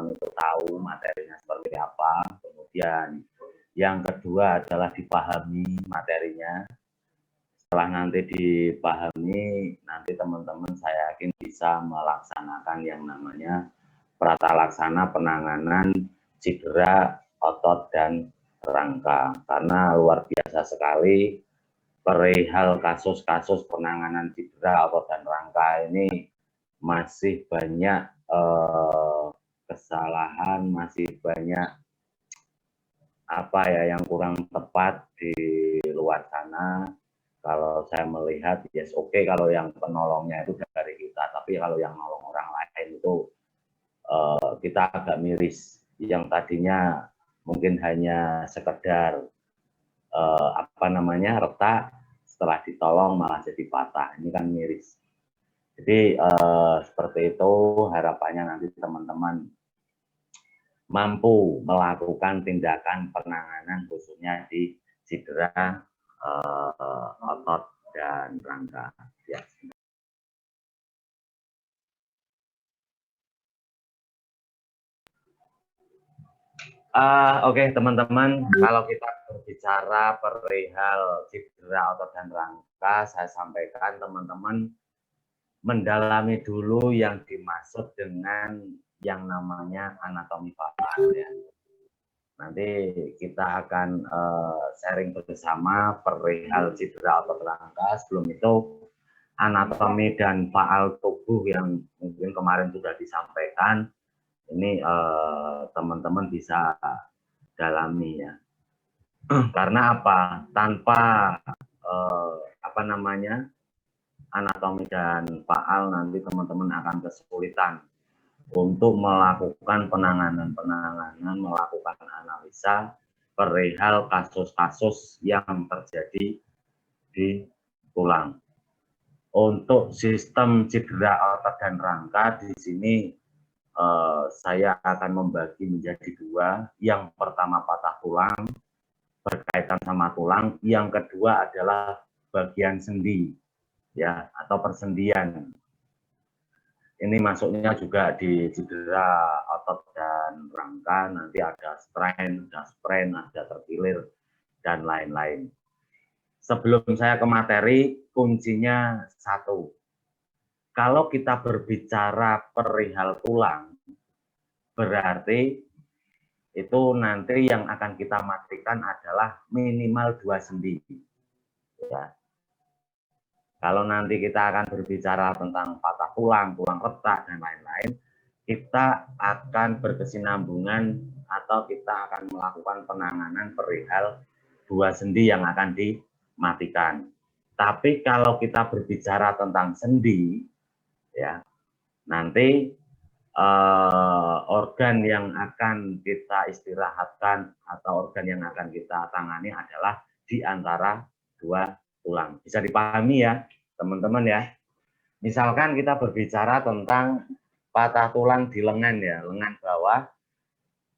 teman-teman itu tahu materinya seperti apa. Kemudian yang kedua adalah dipahami materinya. Setelah nanti dipahami, nanti teman-teman saya yakin bisa melaksanakan yang namanya prata laksana penanganan cedera otot dan rangka. Karena luar biasa sekali perihal kasus-kasus penanganan cedera otot dan rangka ini masih banyak kesalahan, masih banyak apa ya yang kurang tepat di luar sana. Kalau saya melihat, yes oke kalau yang penolongnya itu dari kita, tapi kalau yang nolong orang lain itu kita agak miris. Yang tadinya mungkin hanya sekedar retak, setelah ditolong malah jadi patah. Ini kan miris. Jadi seperti itu harapannya nanti teman-teman mampu melakukan tindakan penanganan khususnya di cedera otot dan rangka. Ya. Oke, teman-teman, kalau kita berbicara perihal cedera otot dan rangka, saya sampaikan teman-teman mendalami dulu yang dimaksud dengan yang namanya anatomi fatal ya. Nanti kita akan sharing bersama perihal cedera otot rangka. Sebelum itu anatomi dan faal tubuh yang mungkin kemarin sudah disampaikan, ini teman-teman bisa dalami ya. Karena apa? Tanpa anatomi dan faal nanti teman-teman akan kesulitan untuk melakukan penanganan, melakukan analisa perihal kasus-kasus yang terjadi di tulang. Untuk sistem cedera otot dan rangka di sini saya akan membagi menjadi dua. Yang pertama patah tulang, berkaitan sama tulang. Yang kedua adalah bagian sendi, ya, atau persendian. Ini masuknya juga di cedera otot dan rangka, nanti ada strain, ada sprain, ada terkilir, dan lain-lain. Sebelum saya ke materi, kuncinya satu. Kalau kita berbicara perihal tulang, berarti itu nanti yang akan kita matikan adalah minimal 2 sendi. Ya. Kalau nanti kita akan berbicara tentang patah tulang, tulang retak, dan lain-lain, kita akan berkesinambungan atau kita akan melakukan penanganan perihal 2 sendi yang akan dimatikan. Tapi kalau kita berbicara tentang sendi, ya, nanti organ yang akan kita istirahatkan atau organ yang akan kita tangani adalah di antara 2 tulang. Bisa dipahami ya, teman-teman ya. Misalkan kita berbicara tentang patah tulang di lengan ya, lengan bawah,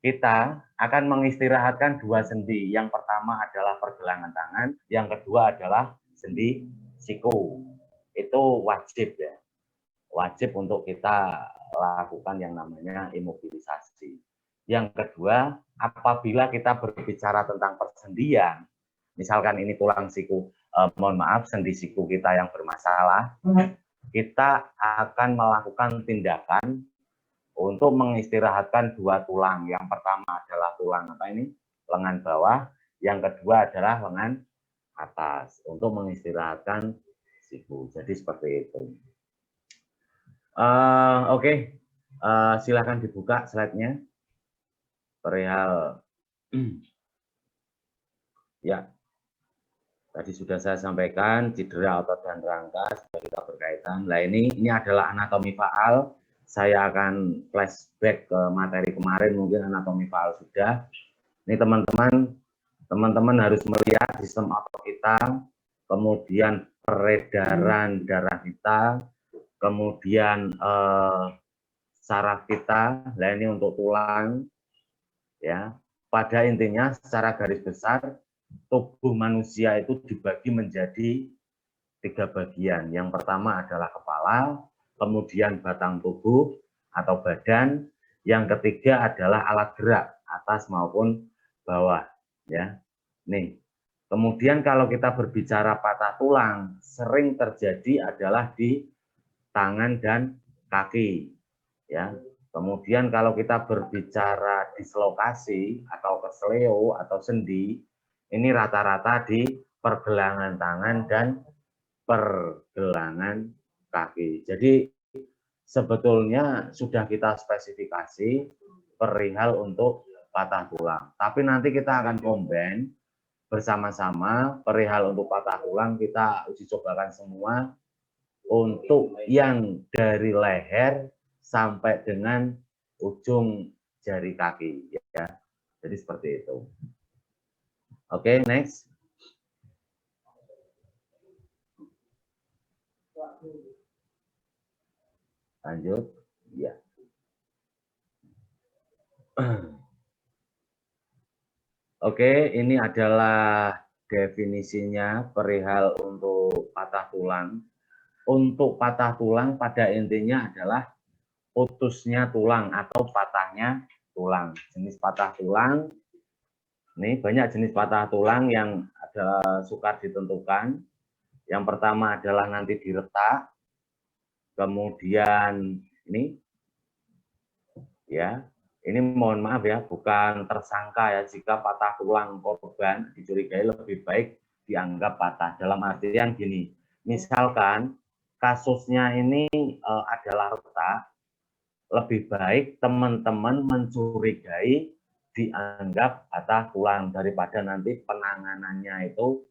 kita akan mengistirahatkan 2 sendi. Yang pertama adalah pergelangan tangan, yang kedua adalah sendi siku. Itu wajib ya. Wajib untuk kita lakukan yang namanya imobilisasi. Yang kedua, apabila kita berbicara tentang persendian, misalkan ini tulang siku, sendi siku kita yang bermasalah, kita akan melakukan tindakan untuk mengistirahatkan 2 tulang. Yang pertama adalah tulang lengan bawah, yang kedua adalah lengan atas untuk mengistirahatkan siku. Jadi seperti itu. Oke. Silakan dibuka slide-nya. Perihal ya. Tadi sudah saya sampaikan cedera otot dan rangka sudah kita berkaitan. Nah, ini adalah anatomi faal. Saya akan flashback ke materi kemarin, mungkin anatomi faal sudah. Ini teman-teman harus melihat sistem otot kita, kemudian peredaran darah kita, kemudian saraf kita. Nah, ini untuk tulang ya. Pada intinya secara garis besar tubuh manusia itu dibagi menjadi 3 bagian. Yang pertama adalah kepala, kemudian batang tubuh atau badan, Yang ketiga adalah alat gerak atas maupun bawah, ya. Nih, kemudian kalau kita berbicara patah tulang, sering terjadi adalah di tangan dan kaki, ya. Kemudian kalau kita berbicara dislokasi atau kesleo atau sendi, ini rata-rata di pergelangan tangan dan pergelangan kaki. Jadi sebetulnya sudah kita spesifikasi perihal untuk patah tulang. Tapi nanti kita akan combine bersama-sama perihal untuk patah tulang, kita uji cobakan semua untuk yang dari leher sampai dengan ujung jari kaki, ya. Jadi seperti itu. Oke, next. Lanjut, ya. Oke, ini adalah definisinya perihal untuk patah tulang. Untuk patah tulang pada intinya adalah putusnya tulang atau patahnya tulang. Jenis patah tulang, ini banyak jenis patah tulang yang ada sukar ditentukan. Yang pertama adalah nanti diretak, kemudian ini, ya, ini mohon maaf ya, bukan tersangka ya, jika patah tulang korban dicurigai lebih baik dianggap patah. Dalam artian gini, misalkan kasusnya ini adalah retak, lebih baik teman-teman mencurigai dianggap patah tulang daripada nanti penanganannya itu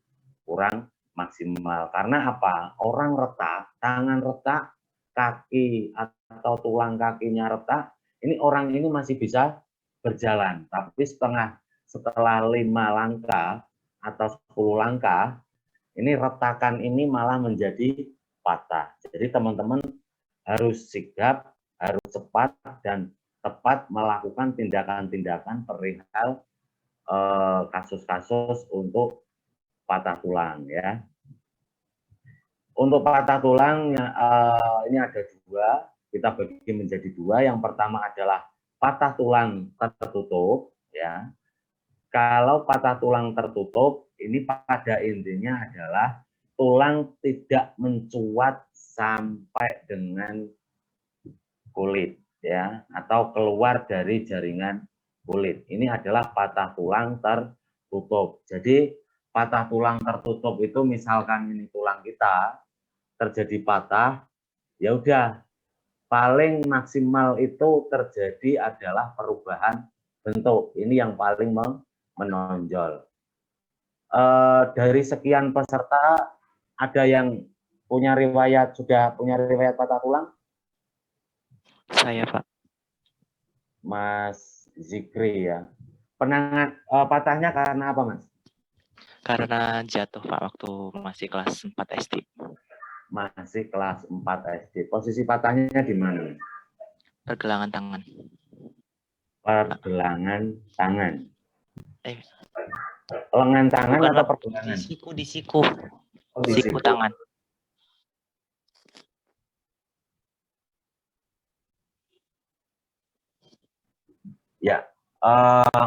kurang maksimal. Karena apa? Orang retak, tangan retak, kaki atau tulang kakinya retak, ini orang ini masih bisa berjalan, tapi setelah 5 langkah atau 10 langkah, ini retakan ini malah menjadi patah. Jadi teman-teman harus sigap, harus cepat dan tepat melakukan tindakan-tindakan perihal kasus-kasus untuk patah tulang, ya. Untuk patah tulang ini ada dua, kita bagi menjadi dua. Yang pertama adalah patah tulang tertutup, ya. Kalau patah tulang tertutup, ini pada intinya adalah tulang tidak mencuat sampai dengan kulit, ya, atau keluar dari jaringan kulit. Ini adalah patah tulang tertutup. Jadi patah tulang tertutup itu misalkan ini tulang kita terjadi patah, ya udah paling maksimal itu terjadi adalah perubahan bentuk. Ini yang paling menonjol. Dari sekian peserta ada yang sudah punya riwayat patah tulang? Saya, Pak. Mas Zikri, ya. Patahnya karena apa, Mas? Karena jatuh, Pak, waktu masih kelas 4 SD. Masih kelas 4 SD. Posisi patahnya di mana? Pergelangan tangan. Pergelangan tangan. Lengan Lengan tangan bukan, atau Pak. pergelangan? Di siku. Oh, di Siku siku. tangan. Ya,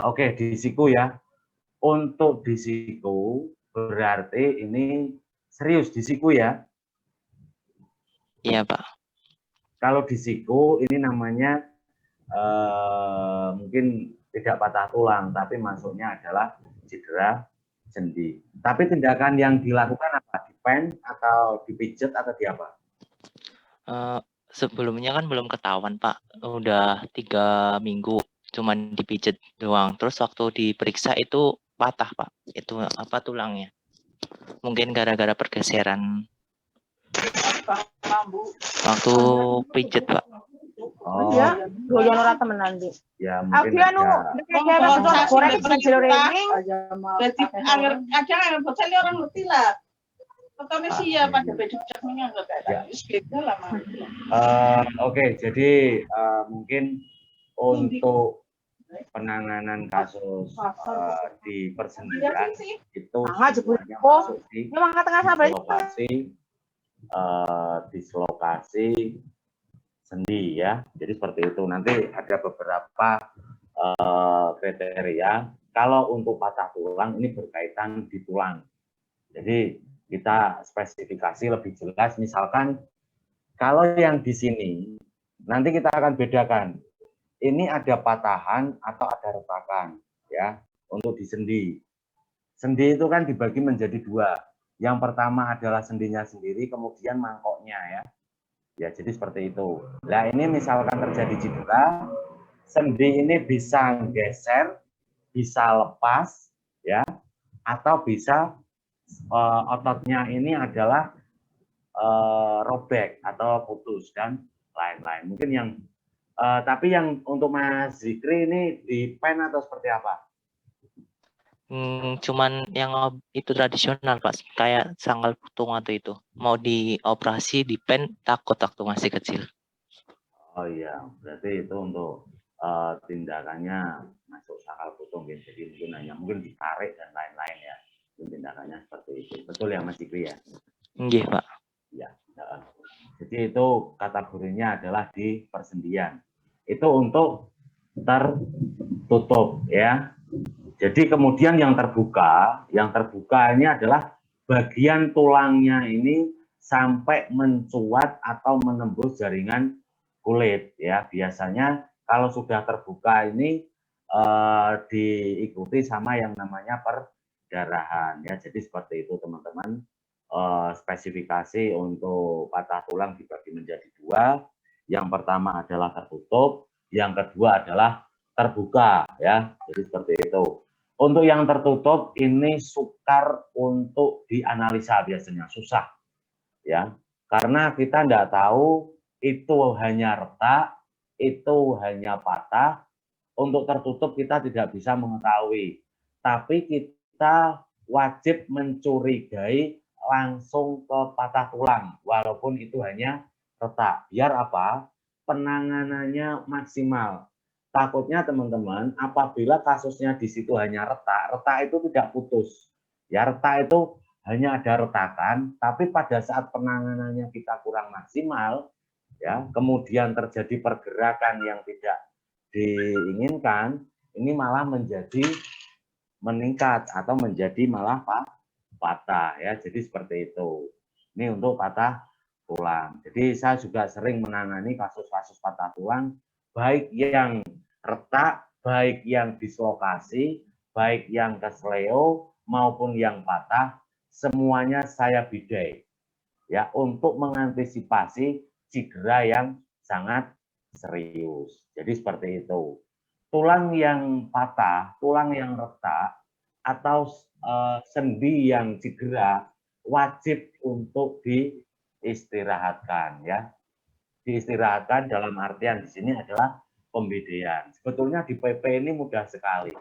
oke, di siku ya. Untuk di siku berarti ini serius di siku ya. Iya, Pak. Kalau di siku ini namanya mungkin tidak patah tulang, tapi masuknya adalah cedera sendi. Tapi tindakan yang dilakukan apa? Dipen atau dipijat atau di apa? Sebelumnya kan belum ketahuan, Pak. Udah 3 minggu cuman dipijat doang. Terus waktu diperiksa itu patah, Pak. Itu apa tulangnya? Mungkin gara-gara pergeseran waktu pijet, Pak. Oh, iya, goyan ora temenan, Dik. ya mungkin Aku anu ada. goreng sejero rening. Berarti kadang bocah orang ngerti lah. Pokoknya sih ya pada beduknya enggak ada. Beda lah. Oke, jadi mungkin untuk penanganan kasus di persendian itu semuanya masuk di dislokasi, sendi ya. Jadi seperti itu. Nanti ada beberapa kriteria. Kalau untuk patah tulang ini berkaitan di tulang. Jadi kita spesifikasi lebih jelas. Misalkan kalau yang di sini nanti kita akan bedakan. Ini ada patahan atau ada retakan ya untuk di sendi. Sendi itu kan dibagi menjadi dua. Yang pertama adalah sendinya sendiri, kemudian mangkoknya ya. Ya, jadi seperti itu. Nah, ini misalkan terjadi cedera, sendi ini bisa geser, bisa lepas, ya, atau bisa ototnya ini adalah robek atau putus dan lain-lain. Mungkin yang tapi yang untuk Mas Zikri ini di pen atau seperti apa? Cuman yang itu tradisional Pak, kayak sanggal putung atau itu. Mau dioperasi di pen takut waktu masih kecil. Oh iya, berarti itu untuk tindakannya masuk sangkal putung ya. Jadi mungkin ditarik dan lain-lain ya. Mungkin tindakannya seperti itu. Betul ya Mas Zikri ya? Iya Pak. Ya. Jadi itu kategorinya adalah di persendian. Itu untuk tertutup ya. Jadi kemudian yang terbuka ini adalah bagian tulangnya ini sampai mencuat atau menembus jaringan kulit ya. Biasanya kalau sudah terbuka ini diikuti sama yang namanya perdarahan ya. Jadi seperti itu teman-teman. Spesifikasi untuk patah tulang dibagi menjadi dua. Yang pertama adalah tertutup, yang kedua adalah terbuka ya. Jadi seperti itu. Untuk yang tertutup ini sukar untuk dianalisa biasanya, susah ya. Karena kita tidak tahu itu hanya retak, itu hanya patah. Untuk tertutup kita tidak bisa mengetahui. Tapi kita wajib mencurigai langsung ke patah tulang, walaupun itu hanya retak. Biar apa? Penanganannya maksimal. Takutnya teman-teman, apabila kasusnya di situ hanya retak, retak itu tidak putus. Ya, retak itu hanya ada retakan, tapi pada saat penanganannya kita kurang maksimal, ya, kemudian terjadi pergerakan yang tidak diinginkan, ini malah menjadi meningkat atau menjadi malah patah ya. Jadi seperti itu. Ini untuk patah tulang. Jadi saya juga sering menangani kasus-kasus patah tulang, baik yang retak, baik yang dislokasi, baik yang kesleo maupun yang patah, semuanya saya bidai ya untuk mengantisipasi cedera yang sangat serius. Jadi seperti itu. Tulang yang patah, tulang yang retak, atau sendi yang cedera wajib untuk diistirahatkan ya. Diistirahatkan dalam artian di sini adalah pembedaian. Sebetulnya di PP ini mudah sekali.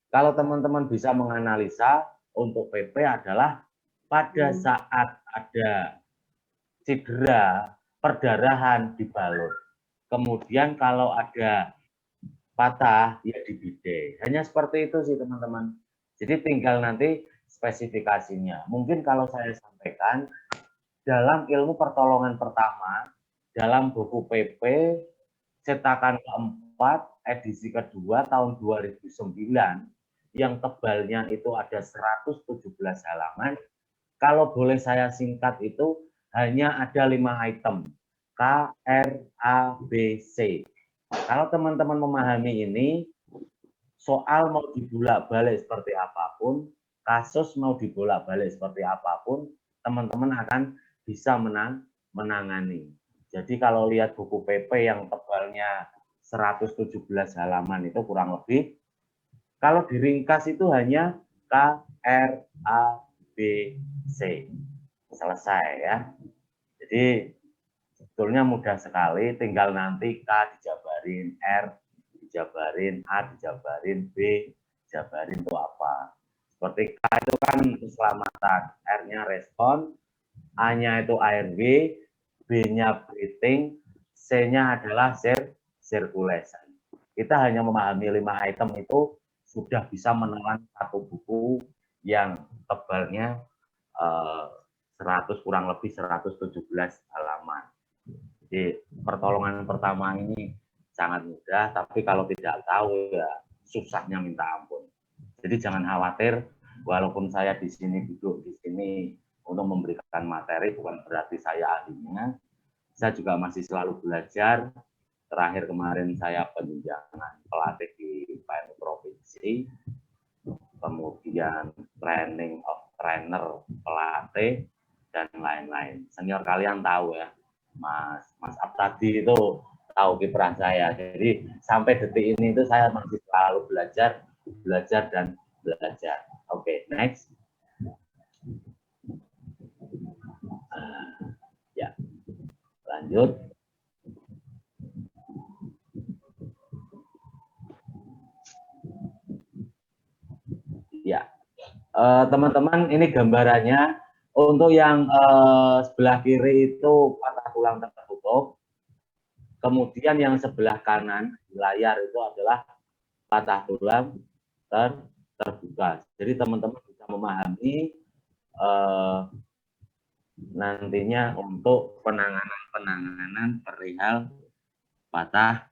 Kalau teman-teman bisa menganalisa untuk PP adalah pada saat ada cedera, perdarahan dibalut. Kemudian kalau ada patah, ya dibidai. Hanya seperti itu sih teman-teman. Jadi tinggal nanti spesifikasinya. Mungkin kalau saya sampaikan, dalam ilmu pertolongan pertama, dalam buku PP, cetakan keempat, edisi kedua tahun 2009, yang tebalnya itu ada 117 halaman, kalau boleh saya singkat itu hanya ada 5 item. K, R, A, B, C. Kalau teman-teman memahami ini, soal mau dibolak-balik seperti apapun, kasus mau dibolak-balik seperti apapun, teman-teman akan bisa menangani. Jadi kalau lihat buku PP yang tebalnya 117 halaman itu kurang lebih, kalau diringkas itu hanya K, R, A, B, C. Selesai ya. Jadi sebetulnya mudah sekali, tinggal nanti K dijabarin, R dijabarin, A dijabarin, B dijabarin itu apa. Seperti K itu kan keselamatan, R-nya respon, A-nya itu ARB, B-nya breathing, C-nya adalah circulation. Kita hanya memahami 5 item itu sudah bisa menelan satu buku yang tebalnya 100 kurang lebih 117 halaman. Jadi pertolongan pertama ini sangat mudah, tapi kalau tidak tahu ya susahnya minta ampun. Jadi jangan khawatir, walaupun saya di sini duduk di sini untuk memberikan materi, bukan berarti saya ahlinya. Saya juga masih selalu belajar. Terakhir kemarin saya penjenjangan pelatih di PMI Provinsi, kemudian training of trainer pelatih, dan lain-lain. Senior kalian tahu ya, Mas Abtadi itu tahu kiprah saya. Jadi sampai detik ini itu saya masih selalu belajar dan belajar. Oke, next. Ya, lanjut. Ya, teman-teman, ini gambarannya. Untuk yang sebelah kiri itu patah tulang tertutup. Kemudian yang sebelah kanan di layar itu adalah patah tulang terbuka. Jadi teman-teman bisa memahami nantinya untuk penanganan perihal patah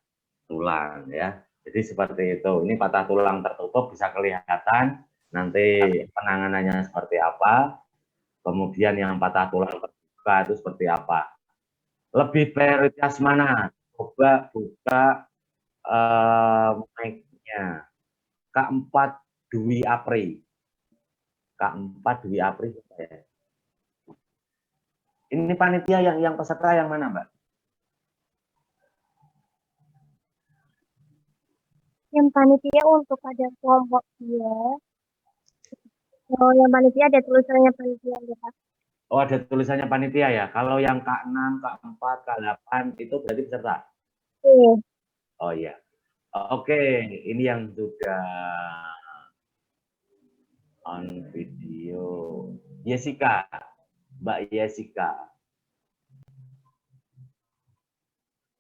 tulang ya. Jadi seperti itu. Ini patah tulang tertutup bisa kelihatan nanti penanganannya seperti apa. Kemudian yang patah tulang terbuka itu seperti apa. Lebih prioritas mana? Coba buka mic-nya. K4 Dwi Apri. K4 Dwi Apri. Ini panitia yang peserta yang mana, Mbak? Yang panitia untuk ada kelompok dia. Oh, yang panitia ada tulisannya panitia ya, Pak. Oh, ada tulisannya panitia ya. Kalau yang K6, K4, K8 itu berarti peserta? Oh iya. Oke, ini yang sudah on video. Jessica, Mbak Jessica.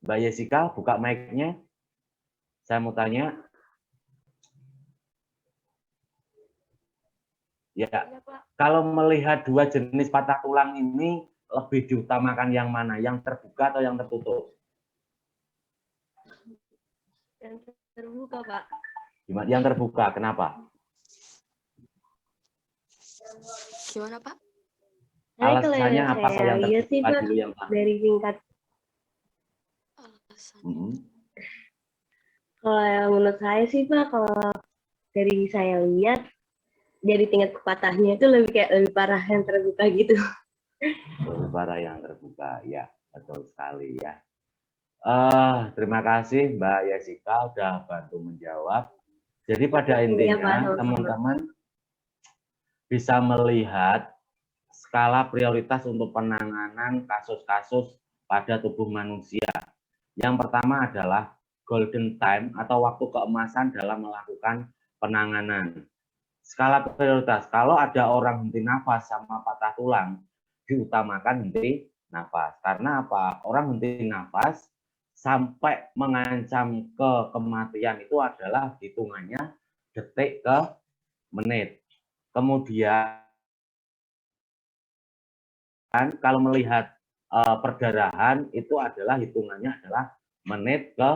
Mbak Jessica, buka mic-nya. Saya mau tanya. Ya, kalau melihat dua jenis patah tulang ini, lebih diutamakan yang mana? Yang terbuka atau yang tertutup? Yang terbuka, Pak. Yang terbuka, kenapa? Gimana, Pak? Alasannya apa? Yang Iya sih, terbuka Pak. dulu yang Dari tingkat. Kalau yang menurut saya sih, Pak, kalau dari saya lihat, dari tingkat patahnya itu lebih parah yang terbuka gitu. Lebih parah yang terbuka, ya betul sekali ya. Terima kasih Mbak Jessica udah bantu menjawab. Jadi pada intinya teman-teman bisa melihat skala prioritas untuk penanganan kasus-kasus pada tubuh manusia. Yang pertama adalah golden time atau waktu keemasan dalam melakukan penanganan. Skala prioritas, kalau ada orang henti nafas sama patah tulang, diutamakan henti nafas. Karena apa? Orang henti nafas sampai mengancam ke kematian itu adalah hitungannya detik ke menit. Kemudian kalau melihat perdarahan itu adalah hitungannya adalah menit ke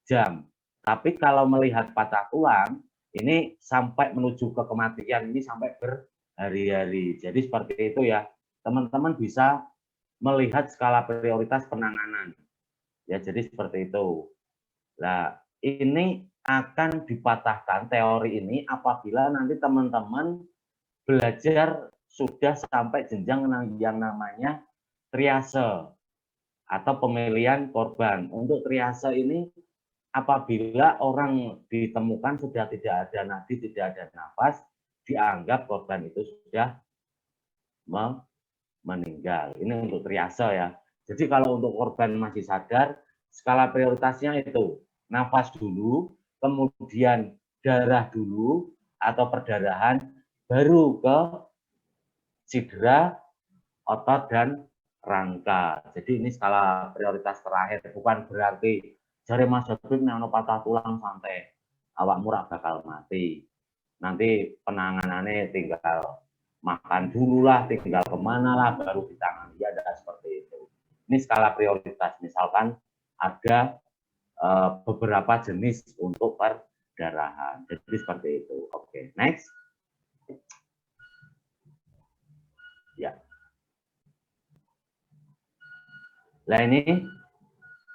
jam. Tapi kalau melihat patah tulang ini sampai menuju ke kematian, ini sampai berhari-hari. Jadi seperti itu ya, teman-teman bisa melihat skala prioritas penanganan. Ya, jadi seperti itu. Nah, ini akan dipatahkan teori ini apabila nanti teman-teman belajar sudah sampai jenjang yang namanya triase atau pemilihan korban. Untuk triase ini apabila orang ditemukan sudah tidak ada nadi, tidak ada nafas, dianggap korban itu sudah meninggal. Ini untuk triase ya. Jadi kalau untuk korban masih sadar, skala prioritasnya itu nafas dulu, kemudian darah dulu atau perdarahan, baru ke cedera, otot, dan rangka. Jadi ini skala prioritas terakhir, bukan berarti jari Mas Habib nano patah tulang santai, awak murah bakal mati. Nanti penanganannya tinggal makan dulu lah, tinggal kemana lah, baru ditangani. Ya, ada seperti itu. Ini skala prioritas. Misalkan ada beberapa jenis untuk perdarahan. Jadi seperti itu. Oke, next. Ya. Nah ini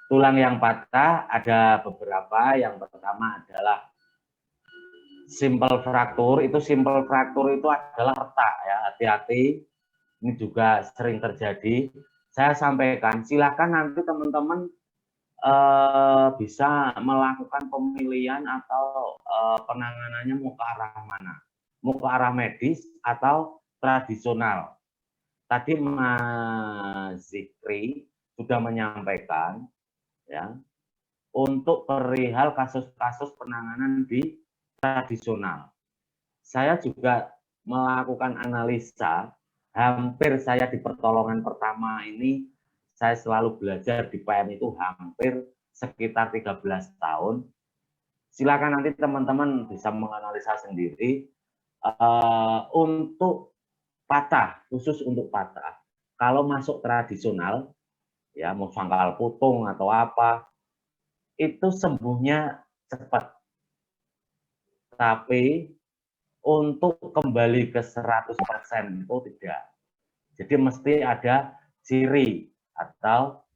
tulang yang patah ada beberapa. Yang pertama adalah simple fracture. Itu simple fracture itu adalah retak ya. Hati-hati. Ini juga sering terjadi. Saya sampaikan, silakan nanti teman-teman bisa melakukan pemilihan atau penanganannya mau ke arah mana, mau ke arah medis atau tradisional. Tadi Mas Zikri sudah menyampaikan ya untuk perihal kasus-kasus penanganan di tradisional. Saya juga melakukan analisa. Hampir saya di pertolongan pertama ini, saya selalu belajar di PM itu hampir sekitar 13 tahun. Silakan nanti teman-teman bisa menganalisa sendiri. Untuk patah, khusus untuk patah, kalau masuk tradisional, ya mau sangkal putung atau apa, itu sembuhnya cepat. Tapi untuk kembali ke 100% itu tidak. Jadi mesti ada ciri atau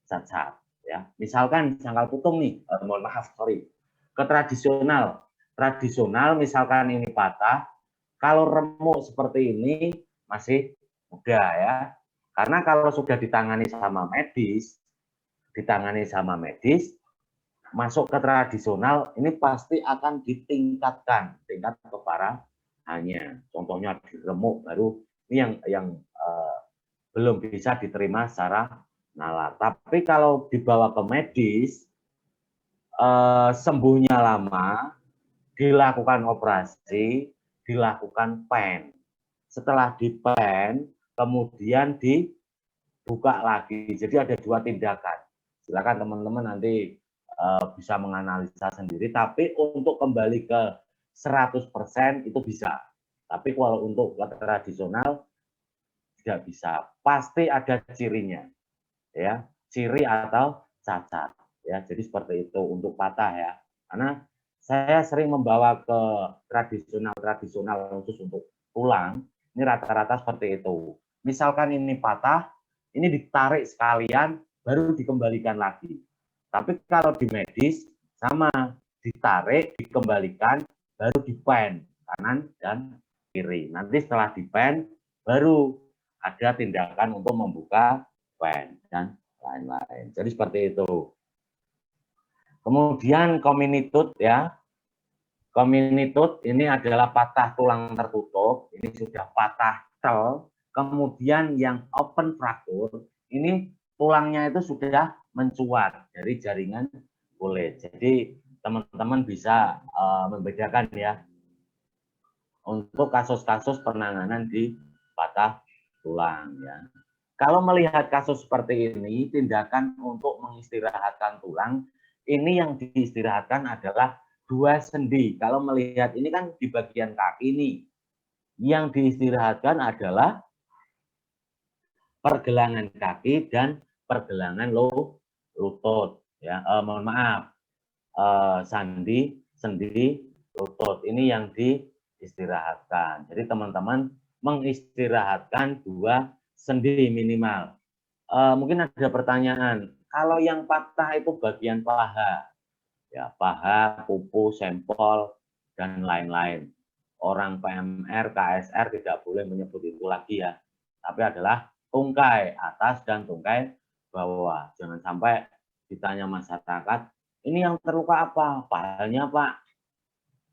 cacat. Ya. Misalkan sangkal putung nih, mohon maaf, sorry. Ke tradisional. Tradisional misalkan ini patah, kalau remuk seperti ini masih mudah ya. Karena kalau sudah ditangani sama masuk ke tradisional, ini pasti akan ditingkatkan tingkat keparahannya. Contohnya diremuk baru ini yang belum bisa diterima secara nalar. Tapi kalau dibawa ke medis, sembuhnya lama, dilakukan operasi, dilakukan pen. Setelah di pen, kemudian dibuka lagi. Jadi ada 2 tindakan. Silakan teman-teman nanti bisa menganalisa sendiri, tapi untuk kembali ke 100% itu bisa. Tapi kalau untuk tradisional tidak bisa. Pasti ada cirinya, ya, ciri atau cacat, ya. Jadi seperti itu untuk patah ya. Karena saya sering membawa ke tradisional khusus untuk tulang. Ini rata-rata seperti itu. Misalkan ini patah, ini ditarik sekalian, baru dikembalikan lagi. Tapi kalau di medis sama, ditarik, dikembalikan, baru dipen kanan dan kiri. Nanti setelah dipen, baru ada tindakan untuk membuka pen dan lain-lain. Jadi seperti itu. Kemudian comminuted ya. Comminuted ini adalah patah tulang tertutup. Ini sudah patah tel. Kemudian yang open fracture, ini tulangnya itu sudah mencuat dari jaringan kulit. Jadi teman-teman bisa membedakan ya untuk kasus-kasus penanganan di patah tulang ya. Kalau melihat kasus seperti ini, tindakan untuk mengistirahatkan tulang, ini yang diistirahatkan adalah 2 sendi. Kalau melihat ini kan di bagian kaki nih, yang diistirahatkan adalah pergelangan kaki dan pergelangan lutut ya. Mohon maaf, sendi lutut ini yang diistirahatkan. Jadi teman-teman mengistirahatkan 2 sendi minimal. Mungkin ada pertanyaan, kalau yang patah itu bagian paha, ya paha, pupu, sempol dan lain-lain. Orang PMR, KSR tidak boleh menyebut itu lagi ya, tapi adalah tungkai atas dan tungkai bawah. Jangan sampai ditanya masyarakat, ini yang terluka apa? Pahanya Pak,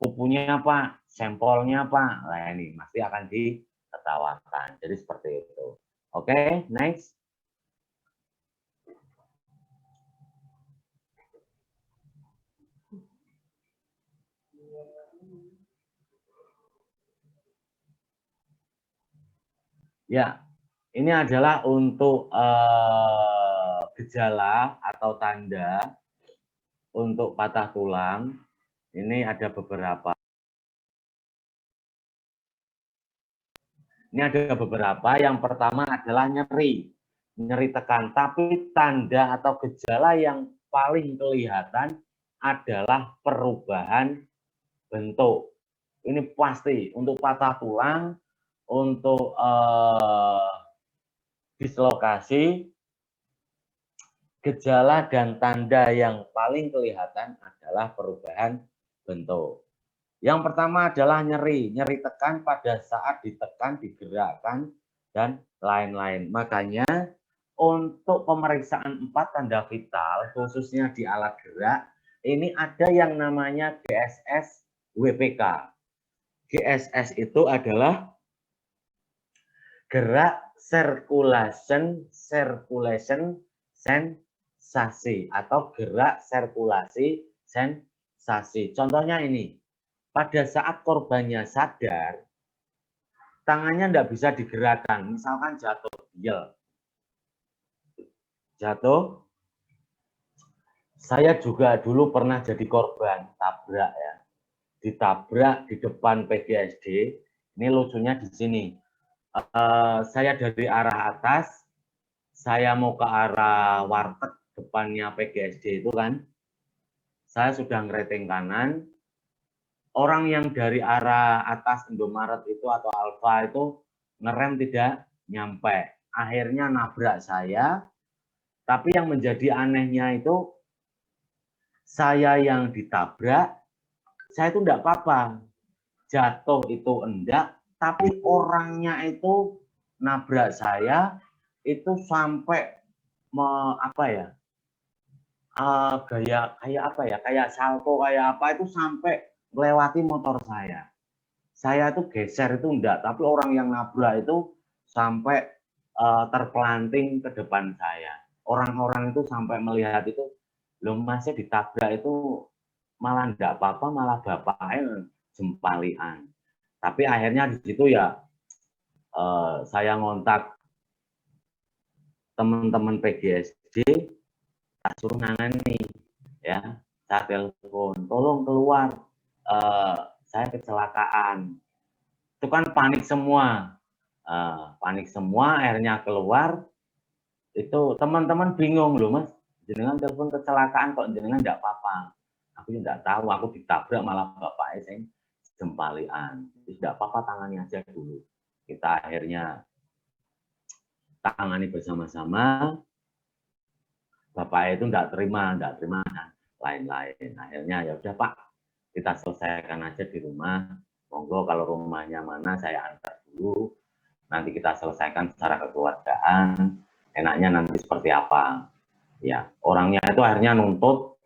pupunya Pak, sempolnya Pak. Nah ini pasti akan ditertawakan. Jadi seperti itu. Oke, next. Ya, ini adalah untuk gejala atau tanda untuk patah tulang. Ini ada beberapa. Ini ada beberapa. Yang pertama adalah nyeri. nyeri tekan, tapi tanda atau gejala yang paling kelihatan adalah perubahan bentuk. Ini pasti untuk patah tulang, untuk dislokasi, gejala dan tanda yang paling kelihatan adalah perubahan bentuk. Yang pertama adalah nyeri tekan pada saat ditekan, digerakkan, dan lain-lain. Makanya untuk pemeriksaan 4 tanda vital, khususnya di alat gerak, ini ada yang namanya GSS WPK. GSS itu adalah gerak circulation sensasi atau gerak sirkulasi sensasi. Contohnya ini, pada saat korbannya sadar, tangannya tidak bisa digerakkan. Misalkan jatuh, jatuh. Saya juga dulu pernah jadi korban tabrak ya, ditabrak di depan PGSD. Ini lucunya di sini. Saya dari arah atas, saya mau ke arah warteg depannya PGSD itu kan, saya sudah ngereteng kanan, orang yang dari arah atas Indomaret itu atau Alfa itu ngerem tidak nyampe, akhirnya nabrak saya. Tapi yang menjadi anehnya itu, saya yang ditabrak, saya itu enggak apa-apa, jatuh itu enggak, tapi orangnya itu nabrak saya itu sampai gaya kayak apa ya, kayak salto kayak apa itu sampai melewati motor saya. Saya itu geser itu enggak, tapi orang yang nabrak itu sampai terpelanting ke depan saya. Orang-orang itu sampai melihat itu, loh masih ditabrak itu malah enggak apa-apa, malah bapaknya jempalian. Tapi akhirnya di situ ya saya ngontak teman-teman PGSD, tak suruh nangani ya, saya telepon, tolong keluar, saya kecelakaan. Itu kan panik semua, akhirnya keluar. Itu teman-teman bingung, loh mas, jenengan telepon kecelakaan kok jenengan enggak apa-apa. Aku tidak tahu, aku ditabrak malah bapaknya saya jempalian. Tidak apa-apa, tangani aja dulu. Kita akhirnya tangani bersama-sama. Bapak itu enggak terima dan lain-lain. Akhirnya ya udah Pak, kita selesaikan aja di rumah. Monggo kalau rumahnya mana saya antar dulu. Nanti kita selesaikan secara kekeluargaan. Enaknya nanti seperti apa. Ya, orangnya itu akhirnya nuntut,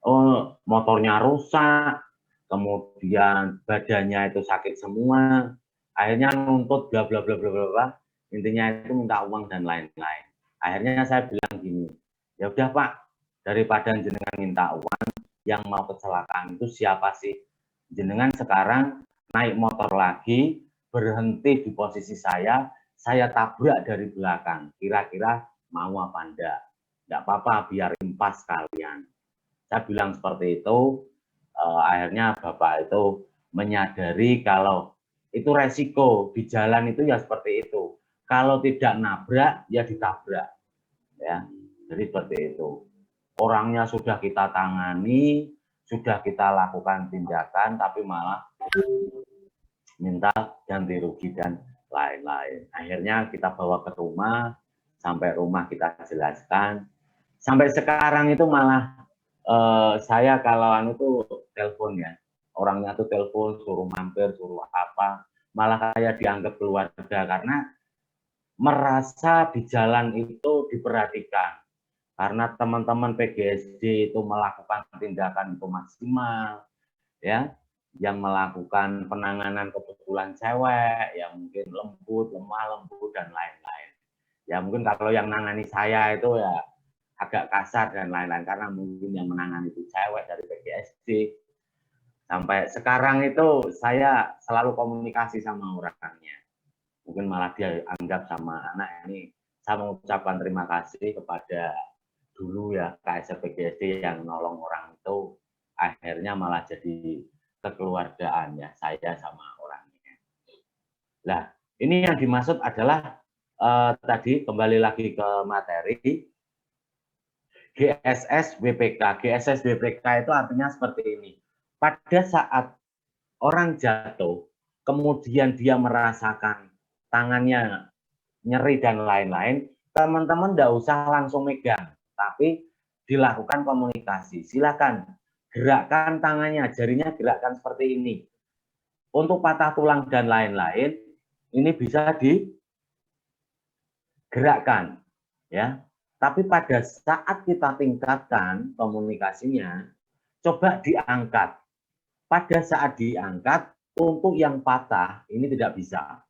oh motornya rusak, kemudian badannya itu sakit semua. Akhirnya nuntut bla bla bla bla bla. Intinya itu minta uang dan lain-lain. Akhirnya saya bilang gini, ya udah Pak, daripada jenengan minta uang, yang mau kecelakaan itu siapa sih? Jenengan sekarang naik motor lagi, berhenti di posisi saya tabrak dari belakang. Kira-kira mau apa enggak? Enggak apa-apa, biar impas kalian. Saya bilang seperti itu. Akhirnya Bapak itu menyadari kalau itu resiko di jalan itu ya seperti itu. Kalau tidak nabrak, ya ditabrak. Ya, jadi seperti itu. Orangnya sudah kita tangani, sudah kita lakukan tindakan, tapi malah minta ganti rugi dan lain-lain. Akhirnya kita bawa ke rumah, sampai rumah kita jelaskan. Sampai sekarang itu malah saya kalau itu telepon ya, orangnya tuh telepon, suruh mampir, suruh apa, malah kayak dianggap keluarga karena merasa di jalan itu diperhatikan. Karena teman-teman PGSD itu melakukan tindakan itu maksimal, ya, yang melakukan penanganan kebetulan cewek, yang mungkin lembut, lemah lembut dan lain-lain. Ya mungkin kalau yang nangani saya itu ya agak kasar dan lain-lain karena mungkin yang menangani itu cewek dari PGSD. Sampai sekarang itu saya selalu komunikasi sama orangnya. Mungkin malah dia anggap sama anak ini. Saya mengucapkan terima kasih kepada dulu ya KSR PGSD yang nolong orang itu, akhirnya malah jadi kekeluargaan ya saya sama orangnya. Nah ini yang dimaksud adalah tadi kembali lagi ke materi GSS BPK. GSS BPK itu artinya seperti ini. Pada saat orang jatuh, kemudian dia merasakan tangannya nyeri dan lain-lain, teman-teman tidak usah langsung megang, tapi dilakukan komunikasi. Silakan gerakkan tangannya, jarinya gerakkan seperti ini. Untuk patah tulang dan lain-lain, ini bisa digerakkan, ya. Tapi pada saat kita tingkatkan komunikasinya, coba diangkat. Pada saat diangkat, untuk yang patah ini tidak bisa.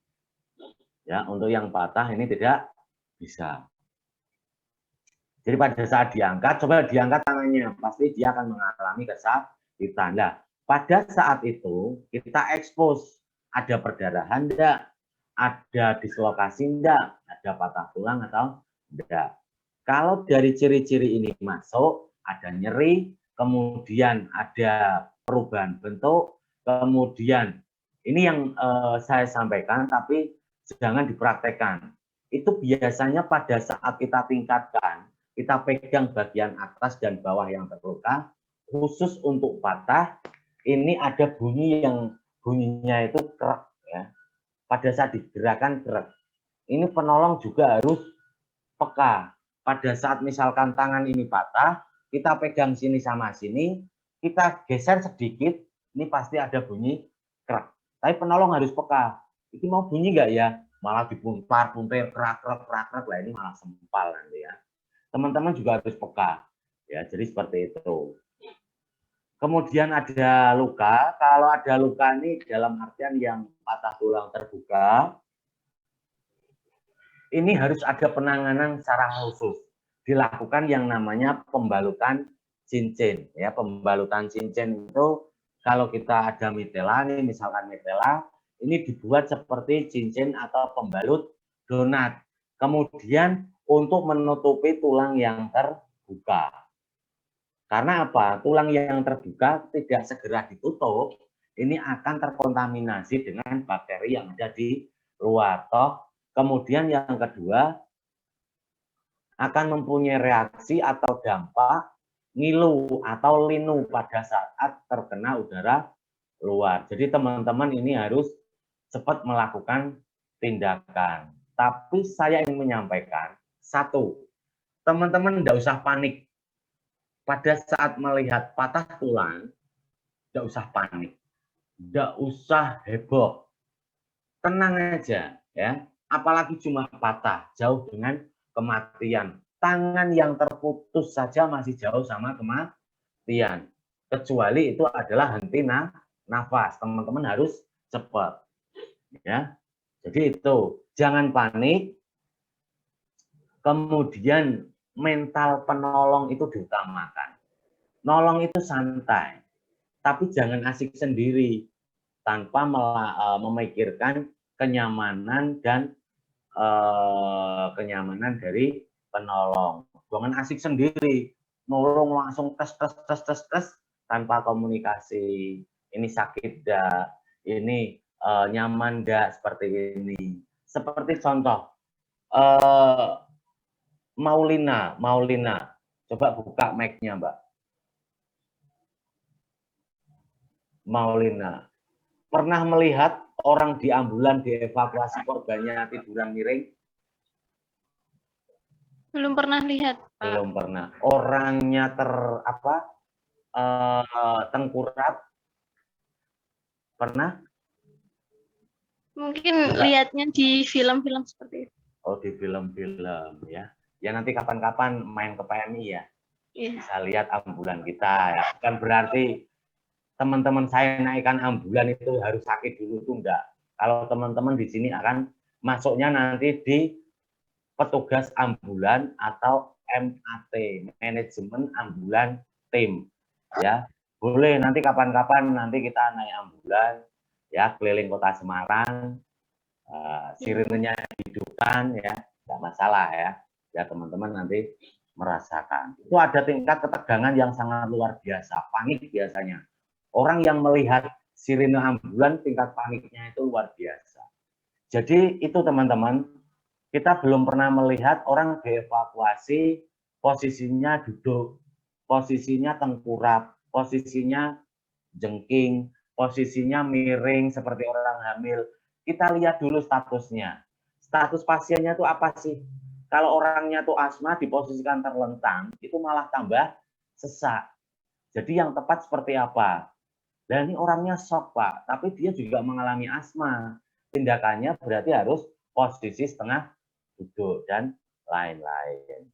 Ya, untuk yang patah ini tidak bisa. Jadi pada saat diangkat, coba diangkat tangannya, pasti dia akan mengalami kesakitan. Nah, pada saat itu kita expose, ada perdarahan enggak, ada dislokasi enggak, ada patah tulang atau enggak. Kalau dari ciri-ciri ini masuk, ada nyeri, kemudian ada perubahan bentuk, kemudian ini yang saya sampaikan, tapi jangan dipraktekkan. Itu biasanya pada saat kita tingkatkan, kita pegang bagian atas dan bawah yang terluka, khusus untuk patah, ini ada bunyi yang bunyinya itu krek, ya. Pada saat digerakkan krek. Ini penolong juga harus peka. Pada saat misalkan tangan ini patah, kita pegang sini sama sini, kita geser sedikit, ini pasti ada bunyi krek. Tapi penolong harus peka. Ini mau bunyi nggak ya? Malah dipuntar-puntir, krak, lah ini malah sempal nanti ya. Teman-teman juga harus peka. Ya, jadi seperti itu. Kemudian ada luka. Kalau ada luka ini dalam artian yang patah tulang terbuka, ini harus ada penanganan secara khusus. Dilakukan yang namanya pembalutan cincin. Ya, pembalutan cincin itu kalau kita ada mitela nih, misalkan mitela, ini dibuat seperti cincin atau pembalut donat. Kemudian untuk menutupi tulang yang terbuka. Karena apa? Tulang yang terbuka tidak segera ditutup, ini akan terkontaminasi dengan bakteri yang ada di luar. Toh, kemudian yang kedua, akan mempunyai reaksi atau dampak ngilu atau linu pada saat terkena udara luar. Jadi teman-teman ini harus cepat melakukan tindakan. Tapi saya ingin menyampaikan, satu, teman-teman tidak usah panik. Pada saat melihat patah tulang, tidak usah panik. Tidak usah heboh. Tenang aja, ya. Apalagi cuma patah, jauh dengan kematian. Tangan yang terputus saja masih jauh sama kematian. Kecuali itu adalah henti nafas. Teman-teman harus cepat. Ya. Jadi itu, jangan panik. Kemudian mental penolong itu diutamakan. Nolong itu santai, tapi jangan asik sendiri tanpa memikirkan kenyamanan dan kenyamanan dari penolong. Jangan asik sendiri, nolong langsung tes tanpa komunikasi. Ini sakit dah, ini nyaman dah, seperti ini. Seperti contoh, Maulina, coba buka mic-nya, Mbak. Maulina, pernah melihat orang di ambulan dievakuasi korbannya tiduran miring? Belum pernah lihat, Pak. Belum pernah. Orangnya tengkurap? Pernah? Mungkin lihatnya di film-film seperti itu. Oh, di film-film ya. Ya nanti kapan-kapan main ke PMI ya. Iya. Bisa lihat ambulan kita ya. Bukan berarti teman-teman saya naikkan ambulan itu harus sakit dulu, tuh enggak. Kalau teman-teman di sini akan masuknya nanti di petugas ambulan atau MAT, manajemen ambulan tim. Ya, boleh nanti kapan-kapan nanti kita naik ambulan ya keliling kota Semarang, sirenenya hidupkan ya, enggak masalah ya. Ya teman-teman nanti merasakan. Itu ada tingkat ketegangan yang sangat luar biasa, panik biasanya. Orang yang melihat sirine ambulan tingkat paniknya itu luar biasa. Jadi itu teman-teman, kita belum pernah melihat orang dievakuasi posisinya duduk, posisinya tengkurap, posisinya jengking, posisinya miring seperti orang hamil. Kita lihat dulu statusnya. Status pasiennya itu apa sih? Kalau orangnya tuh asma diposisikan terlentang, itu malah tambah sesak. Jadi yang tepat seperti apa? Dan ini orangnya shock, Pak, tapi dia juga mengalami asma. Tindakannya berarti harus posisi setengah duduk dan lain-lain.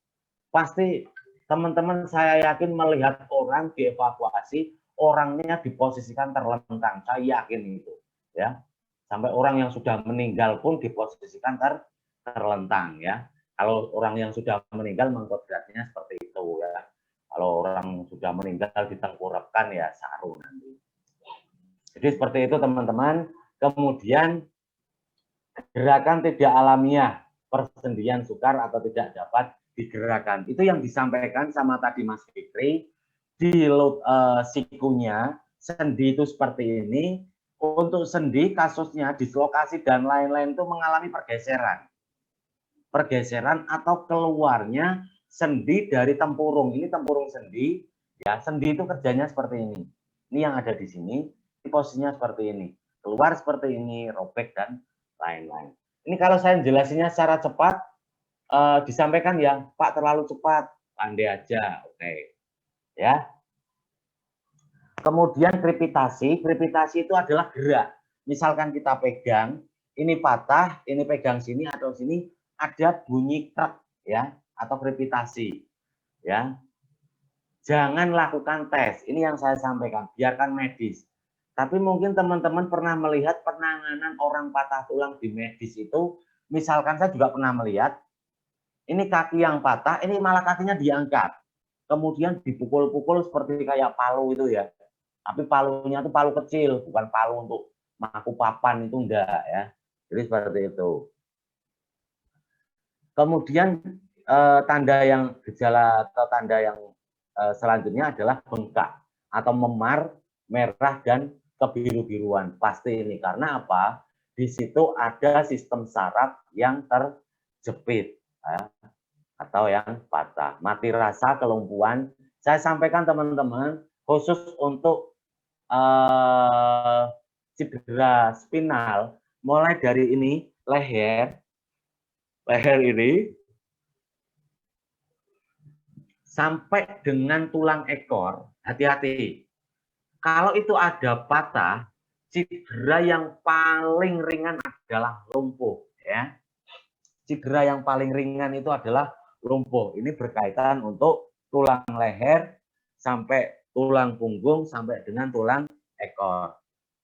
Pasti teman-teman saya yakin melihat orang dievakuasi, orangnya diposisikan terlentang. Saya yakin itu, ya. Sampai orang yang sudah meninggal pun diposisikan terlentang, ya. Kalau orang yang sudah meninggal mengkodratnya seperti itu, ya. Kalau orang sudah meninggal ditengkurapkan, ya saru nanti. Jadi seperti itu teman-teman. Kemudian gerakan tidak alamiah, persendian sukar atau tidak dapat digerakkan. Itu yang disampaikan sama tadi Mas Fikri. Di sikunya, sendi itu seperti ini. Untuk sendi, kasusnya, dislokasi dan lain-lain itu mengalami pergeseran. Pergeseran atau keluarnya sendi dari tempurung. Ini tempurung sendi. Ya, sendi itu kerjanya seperti ini. Ini yang ada di sini. Posisinya seperti ini. Keluar seperti ini, robek, dan lain-lain. Ini kalau saya jelasinnya secara cepat, disampaikan ya, Pak terlalu cepat, pandai aja, oke. Ya. Kemudian krepitasi itu adalah gerak. Misalkan kita pegang, ini patah, ini pegang sini atau sini, ada bunyi krek, ya, atau krepitasi, ya. Jangan lakukan tes, ini yang saya sampaikan, biarkan medis. Tapi mungkin teman-teman pernah melihat penanganan orang patah tulang di medis itu, misalkan saya juga pernah melihat, ini kaki yang patah, ini malah kakinya diangkat. Kemudian dipukul-pukul seperti kayak palu itu ya. Tapi palunya itu palu kecil, bukan palu untuk maku papan, itu enggak ya. Jadi seperti itu. Kemudian tanda yang gejala atau tanda yang selanjutnya adalah bengkak atau memar, merah dan kebiru-biruan. Pasti ini karena apa? Di situ ada sistem saraf yang terjepit ya, atau yang patah. Mati rasa, kelumpuhan. Saya sampaikan teman-teman khusus untuk cedera spinal, mulai dari ini leher ini sampai dengan tulang ekor. Hati-hati. Kalau itu ada patah, cedera yang paling ringan adalah lumpuh, ya. Cedera yang paling ringan itu adalah lumpuh. Ini berkaitan untuk tulang leher sampai tulang punggung sampai dengan tulang ekor.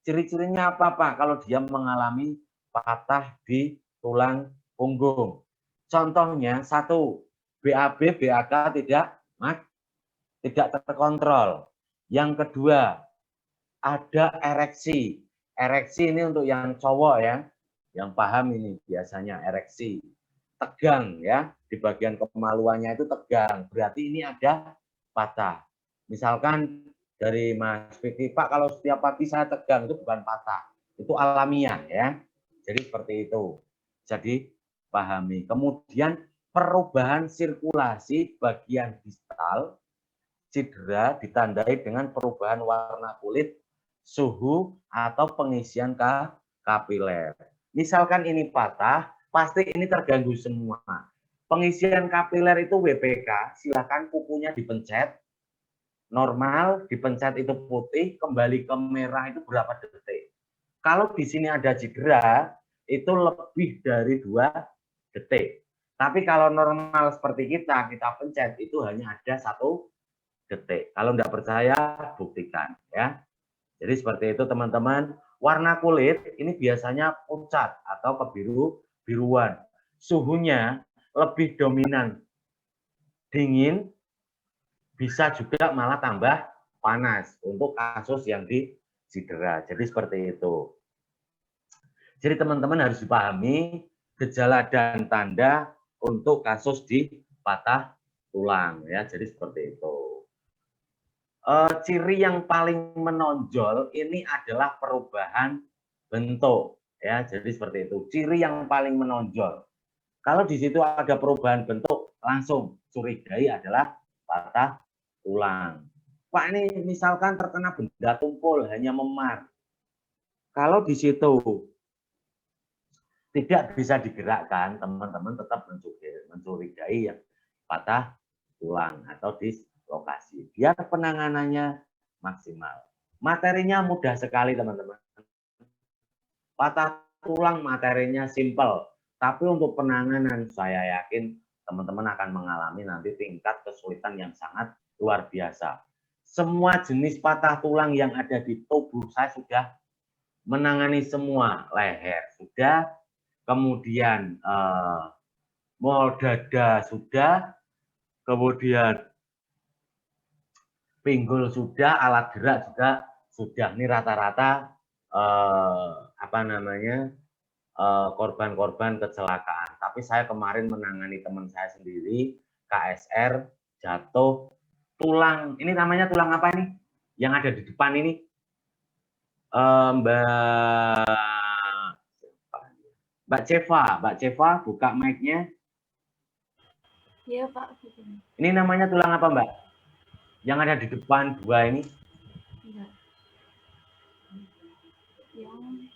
Ciri-cirinya apa, Pak? Kalau dia mengalami patah di tulang punggung. Contohnya satu, BAB, BAK tidak terkontrol. Yang kedua, ada ereksi. Ereksi ini untuk yang cowok ya, yang paham ini biasanya ereksi. Tegang ya, di bagian kemaluannya itu tegang. Berarti ini ada patah. Misalkan dari Mas Fikri, Pak kalau setiap pagi saya tegang, itu bukan patah. Itu alamiah ya. Jadi seperti itu. Jadi pahami. Kemudian perubahan sirkulasi bagian distal, cedera ditandai dengan perubahan warna kulit, suhu, atau pengisian kapiler. Misalkan ini patah, pasti ini terganggu semua. Pengisian kapiler itu WPK, silakan kukunya dipencet. Normal, dipencet itu putih, kembali ke merah itu berapa detik. Kalau di sini ada cedera, itu lebih dari 2 detik. Tapi kalau normal seperti kita pencet, itu hanya ada 1 detik. Kalau tidak percaya, buktikan. Ya. Jadi seperti itu teman-teman. Warna kulit ini biasanya pucat atau kebiru-biruan. Suhunya lebih dominan dingin, bisa juga malah tambah panas untuk kasus yang di cedera. Jadi seperti itu. Jadi teman-teman harus dipahami gejala dan tanda untuk kasus di patah tulang ya. Jadi seperti itu. Ciri yang paling menonjol ini adalah perubahan bentuk ya. Jadi seperti itu. Ciri yang paling menonjol. Kalau di situ ada perubahan bentuk, langsung curigai adalah patah tulang. Pak, ini misalkan terkena benda tumpul, hanya memar. Kalau di situ tidak bisa digerakkan, teman-teman tetap mencurigai yang patah tulang atau dislokasi. Biar penanganannya maksimal. Materinya mudah sekali, teman-teman. Patah tulang materinya simple, tapi untuk penanganan saya yakin teman-teman akan mengalami nanti tingkat kesulitan yang sangat luar biasa. Semua jenis patah tulang yang ada di tubuh saya sudah menangani semua. Leher sudah, kemudian mol dada sudah, kemudian pinggul sudah, alat gerak juga sudah. Ini rata-rata korban-korban kecelakaan. Tapi saya kemarin menangani teman saya sendiri, KSR, jatuh, tulang, ini namanya tulang apa ini? Yang ada di depan ini? Mbak Ceva, buka mic-nya. Iya, Pak. Ini namanya tulang apa, Mbak? Yang ada di depan dua ini? Iya. Yang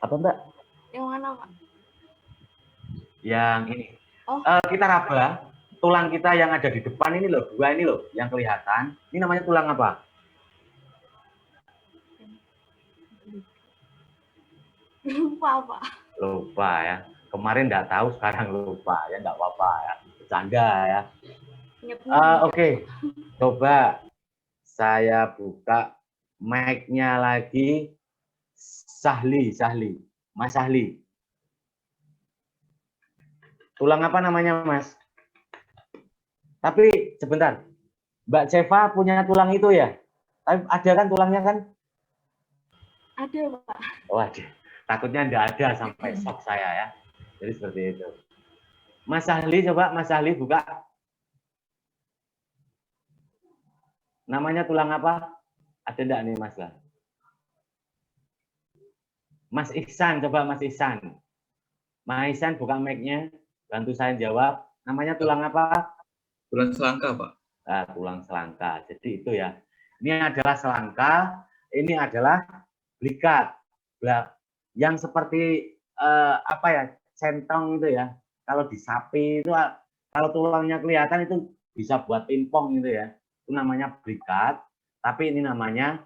Apa, Mbak? yang mana, Pak? Yang ini. Oh. Kita raba tulang kita yang ada di depan ini loh, dua ini loh, yang kelihatan. Ini namanya tulang apa? Lupa, Pak. Lupa ya. Kemarin nggak tahu, sekarang lupa ya, nggak apa-apa ya. Bercanda ya. Oke. Coba saya buka mic-nya lagi. Sahli, Mas Sahli. Tulang apa namanya, Mas? Tapi sebentar, Mbak Ceva punya tulang itu ya? Tapi ada kan tulangnya kan? Ada, Pak. Waduh, takutnya enggak ada sampai shock saya ya. Jadi seperti itu. Mas Sahli, coba Mas Sahli buka. Namanya tulang apa? Ada enggak nih, Mas? Mas Ihsan, coba Mas Ihsan. Mas Ihsan buka mic-nya, bantu saya jawab. Namanya tulang apa? Tulang selangka, Pak. Nah, tulang selangka. Jadi itu ya. Ini adalah selangka, ini adalah blikat. Yang seperti centong itu ya. Kalau di sapi itu, kalau tulangnya kelihatan itu bisa buat pingpong gitu ya. Itu namanya blikat, tapi ini namanya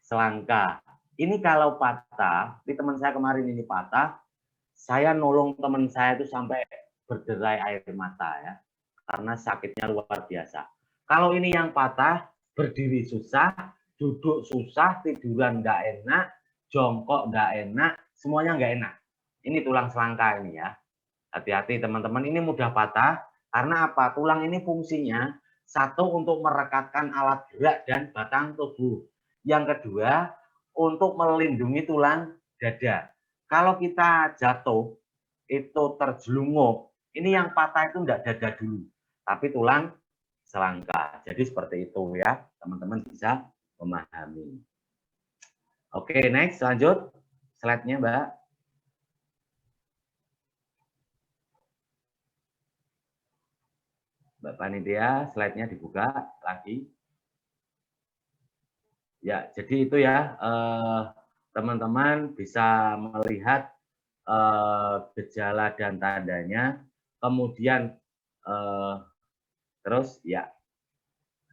selangka. Ini kalau patah, ini teman saya kemarin ini patah, saya nolong teman saya itu sampai berderai air mata ya, karena sakitnya luar biasa. Kalau ini yang patah, berdiri susah, duduk susah, tiduran nggak enak, jongkok nggak enak, semuanya nggak enak. Ini tulang selangka ini ya. Hati-hati teman-teman, ini mudah patah, karena apa? Tulang ini fungsinya, satu untuk merekatkan alat gerak dan batang tubuh. Yang kedua, untuk melindungi tulang dada. Kalau kita jatuh, itu terjelunguk, ini yang patah itu enggak dada dulu, tapi tulang selangka. Jadi seperti itu ya, teman-teman bisa memahami. Oke, next, lanjut. Slide-nya, Mbak. Mbak Panitia, slide-nya dibuka lagi. Ya, jadi itu ya, teman-teman bisa melihat gejala dan tandanya, kemudian terus ya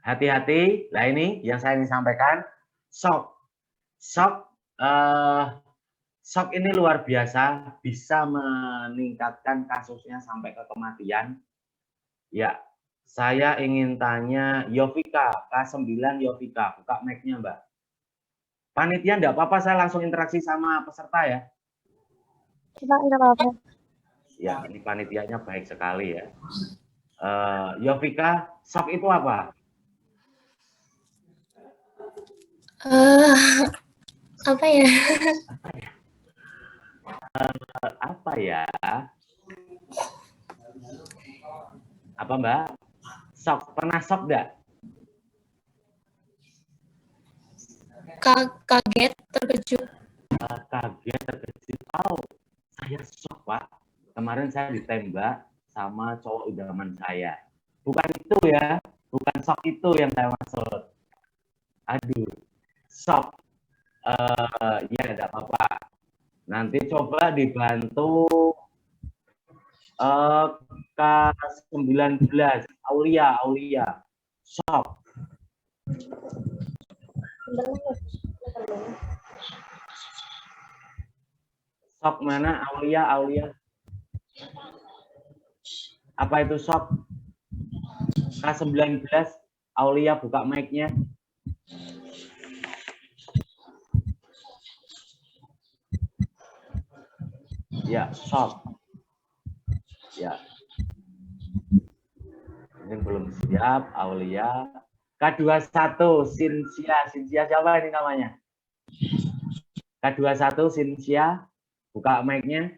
hati-hati. Nah ini yang saya ingin sampaikan, shock ini luar biasa, bisa meningkatkan kasusnya sampai ke kematian. Ya, saya ingin tanya Yovika, K9 Yovika, buka mic-nya Mbak. Panitia enggak apa-apa, saya langsung interaksi sama peserta ya. Tidak apa-apa. Ya, ini panitianya baik sekali ya. Yovika, shock itu apa? Apa ya? Apa ya? Apa Mbak? Shock, pernah shock enggak? Kaget, terkejut. Kaget, terkejut. Oh, saya shock Pak. kemarin saya ditembak sama cowok idaman saya. Bukan itu ya, bukan shock itu yang saya maksud. Aduh, shock. Ya tidak apa-apa. Nanti coba dibantu K19, Aulia, shock. Shock mana? Aulia. Apa itu shock? K19, Aulia buka mic-nya. Ya, shock. Ya. Ini belum siap, Aulia. K21, Sinsia siapa ini namanya? K21, Sinsia, buka mic-nya.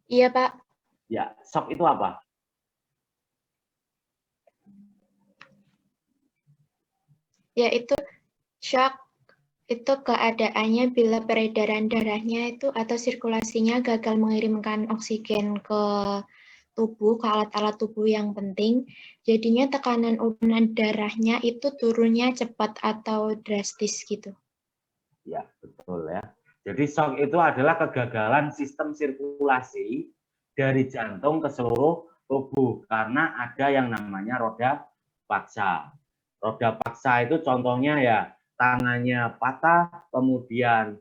Iya, Pak. Ya, shock itu apa? Yaitu shock itu keadaannya bila peredaran darahnya itu atau sirkulasinya gagal mengirimkan oksigen ke tubuh, ke alat-alat tubuh yang penting. Jadinya tekanan urunan darahnya itu turunnya cepat atau drastis gitu. Ya, betul ya. Jadi shock itu adalah kegagalan sistem sirkulasi dari jantung ke seluruh tubuh karena ada yang namanya roda paksa. Roda paksa itu contohnya ya tangannya patah, kemudian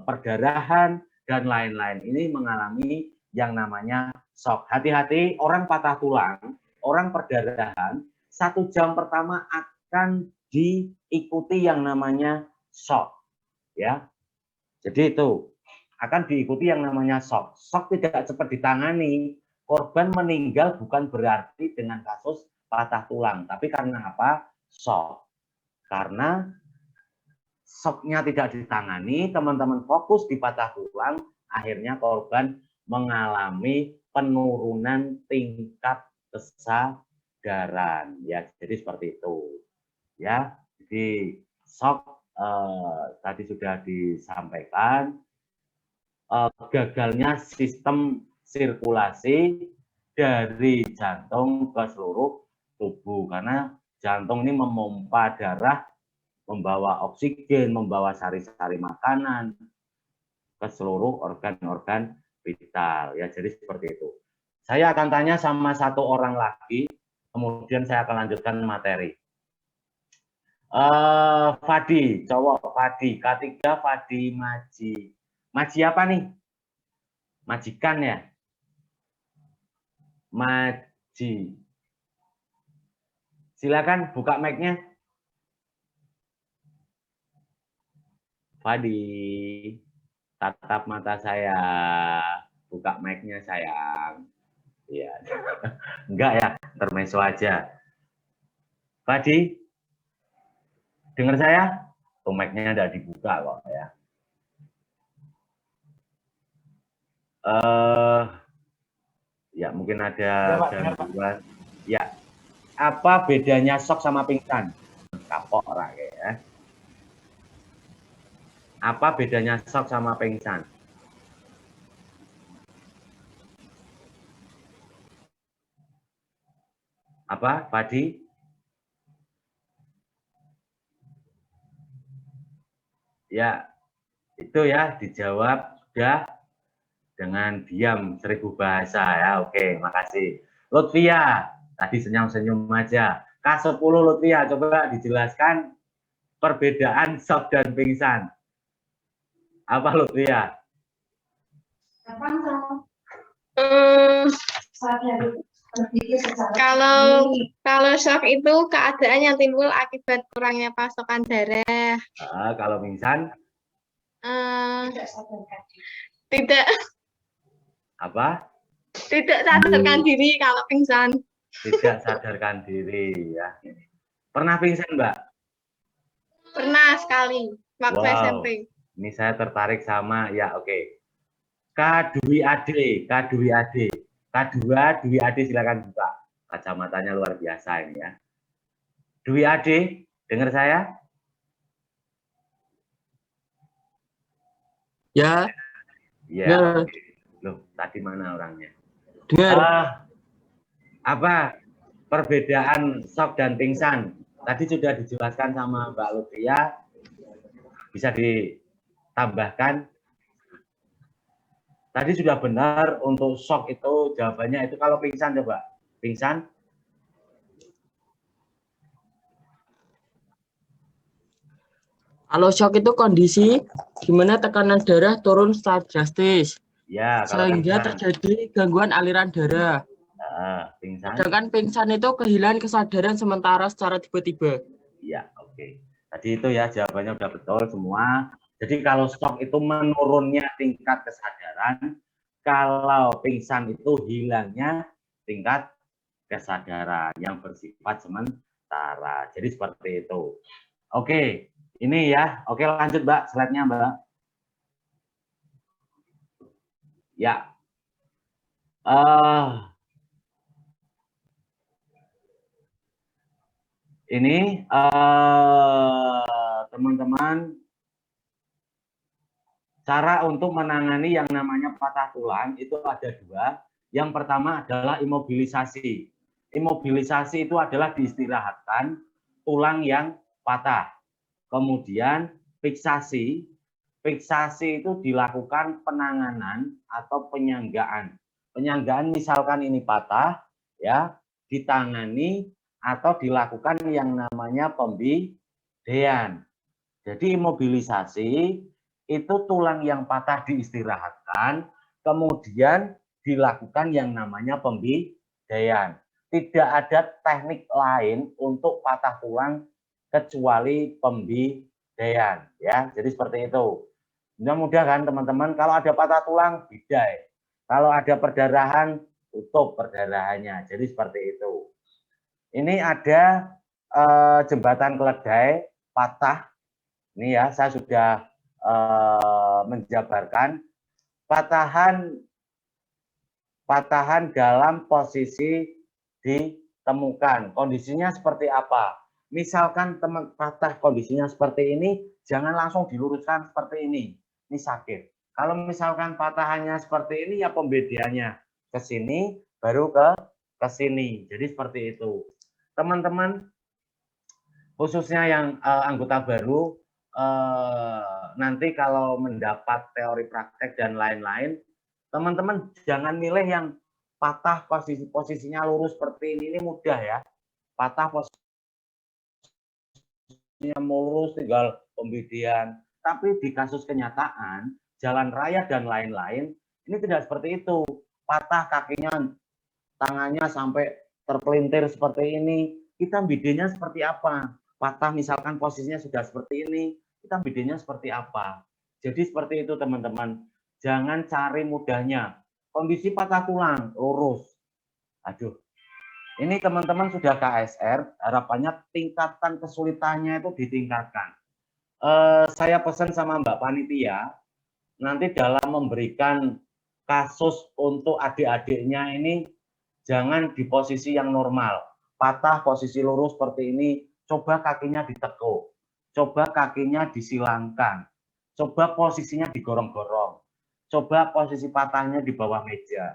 perdarahan dan lain-lain. Ini mengalami yang namanya shock. Hati-hati, orang patah tulang, orang perdarahan, 1 jam pertama akan diikuti yang namanya shock. Ya, jadi itu akan diikuti yang namanya shock. Shock tidak cepat ditangani. Korban meninggal bukan berarti dengan kasus patah tulang, tapi karena apa? Shock. Karena shocknya tidak ditangani, teman-teman fokus di patah tulang, akhirnya korban mengalami penurunan tingkat kesadaran. Ya, jadi seperti itu. Ya, jadi shock tadi sudah disampaikan. Gagalnya sistem sirkulasi dari jantung ke seluruh tubuh karena jantung ini memompa darah, membawa oksigen, membawa sari-sari makanan ke seluruh organ-organ vital. Ya, jadi seperti itu. Saya akan tanya sama 1 orang lagi, kemudian saya akan lanjutkan materi. Fadi, cowok Fadi, K3 Fadi Maji. Maji apa nih? Majikan ya? Maji. Silakan buka mic-nya. Fadi, tatap mata saya. Buka mic-nya sayang. Iya. Enggak ya, intermezzo aja. Fadi, dengar saya? Tuh mic-nya udah dibuka kok ya. Ya mungkin ada gangguan. Ya. Apa bedanya shock sama pingsan? Kapok orang ya. Apa bedanya shock sama pingsan? Apa, Fadi? Ya, itu ya dijawab sudah dengan diam 1000 bahasa ya. Oke, makasih. Lutfia, tadi senyum-senyum aja. K10 Lutfia, coba dijelaskan perbedaan shock dan pingsan. Apa Lutfia? Kalau shock itu keadaan yang timbul akibat kurangnya pasokan darah. Kalau pingsan? Tidak. Apa? Tidak sadarkan diri kalau pingsan. Tidak sadarkan diri ya. Pernah pingsan, Mbak? Pernah sekali waktu SMP. Ini saya tertarik sama ya oke. K2AD, Dwi Ade silakan buka. Kacamatanya luar biasa ini ya. Dwi Ade, dengar saya? Ya. Ya, Ya, oke. Loh, tadi mana orangnya? dengar. Apa perbedaan shock dan pingsan? Tadi sudah dijelaskan sama Mbak Lutria. Bisa ditambahkan? Tadi sudah benar untuk shock itu jawabannya itu. Kalau pingsan coba. Pingsan? Kalau shock itu kondisi di mana tekanan darah turun secara drastis, Ya, kalau sehingga pingsan. terjadi gangguan aliran darah. Pingsan? Sedangkan pingsan itu kehilangan kesadaran sementara secara tiba-tiba. Ya, oke. Tadi itu ya jawabannya udah betul semua. Jadi kalau shock itu menurunnya tingkat kesadaran, kalau pingsan itu hilangnya tingkat kesadaran yang bersifat sementara. Jadi seperti itu. Oke, ini ya. Oke, lanjut Mbak, slide-nya Mbak. Ya. Ini teman-teman, cara untuk menangani yang namanya patah tulang itu ada dua. Yang pertama adalah imobilisasi. Imobilisasi itu adalah diistirahatkan tulang yang patah. Kemudian fiksasi. Fiksasi itu dilakukan penanganan atau penyanggaan. Penyanggaan misalkan ini patah, ya, ditangani atau dilakukan yang namanya pembidean. Jadi imobilisasi itu tulang yang patah diistirahatkan, kemudian dilakukan yang namanya pembidean. Tidak ada teknik lain untuk patah tulang kecuali pembidean, ya. Jadi seperti itu. Mudah-mudahan kan teman-teman, kalau ada patah tulang bidai, kalau ada perdarahan tutup perdarahannya. Jadi seperti itu. Ini ada jembatan keledai patah. Ini ya, saya sudah menjabarkan patahan dalam posisi ditemukan. Kondisinya seperti apa? Misalkan teman patah kondisinya seperti ini, jangan langsung diluruskan seperti ini. Ini sakit. Kalau misalkan patahannya seperti ini, ya pembedaannya ke sini, baru ke sini. Jadi seperti itu. Teman-teman, khususnya yang anggota baru, nanti kalau mendapat teori praktek dan lain-lain, teman-teman jangan milih yang patah posisinya lurus seperti ini mudah ya. Patah posisinya lurus tinggal pembidian. Tapi di kasus kenyataan, jalan raya dan lain-lain, ini tidak seperti itu. Patah kakinya, tangannya sampai terpelintir seperti ini, kita bidinya seperti apa? Patah misalkan posisinya sudah seperti ini, kita bidinya seperti apa? Jadi seperti itu teman-teman. Jangan cari mudahnya. Kondisi patah tulang, lurus. Aduh, ini teman-teman sudah KSR, harapannya tingkatan kesulitannya itu ditingkatkan. Saya pesan sama Mbak Panitia, nanti dalam memberikan kasus untuk adik-adiknya ini, jangan di posisi yang normal. Patah posisi lurus seperti ini, coba kakinya ditekuk, coba kakinya disilangkan, coba posisinya digorong-gorong, coba posisi patahnya di bawah meja.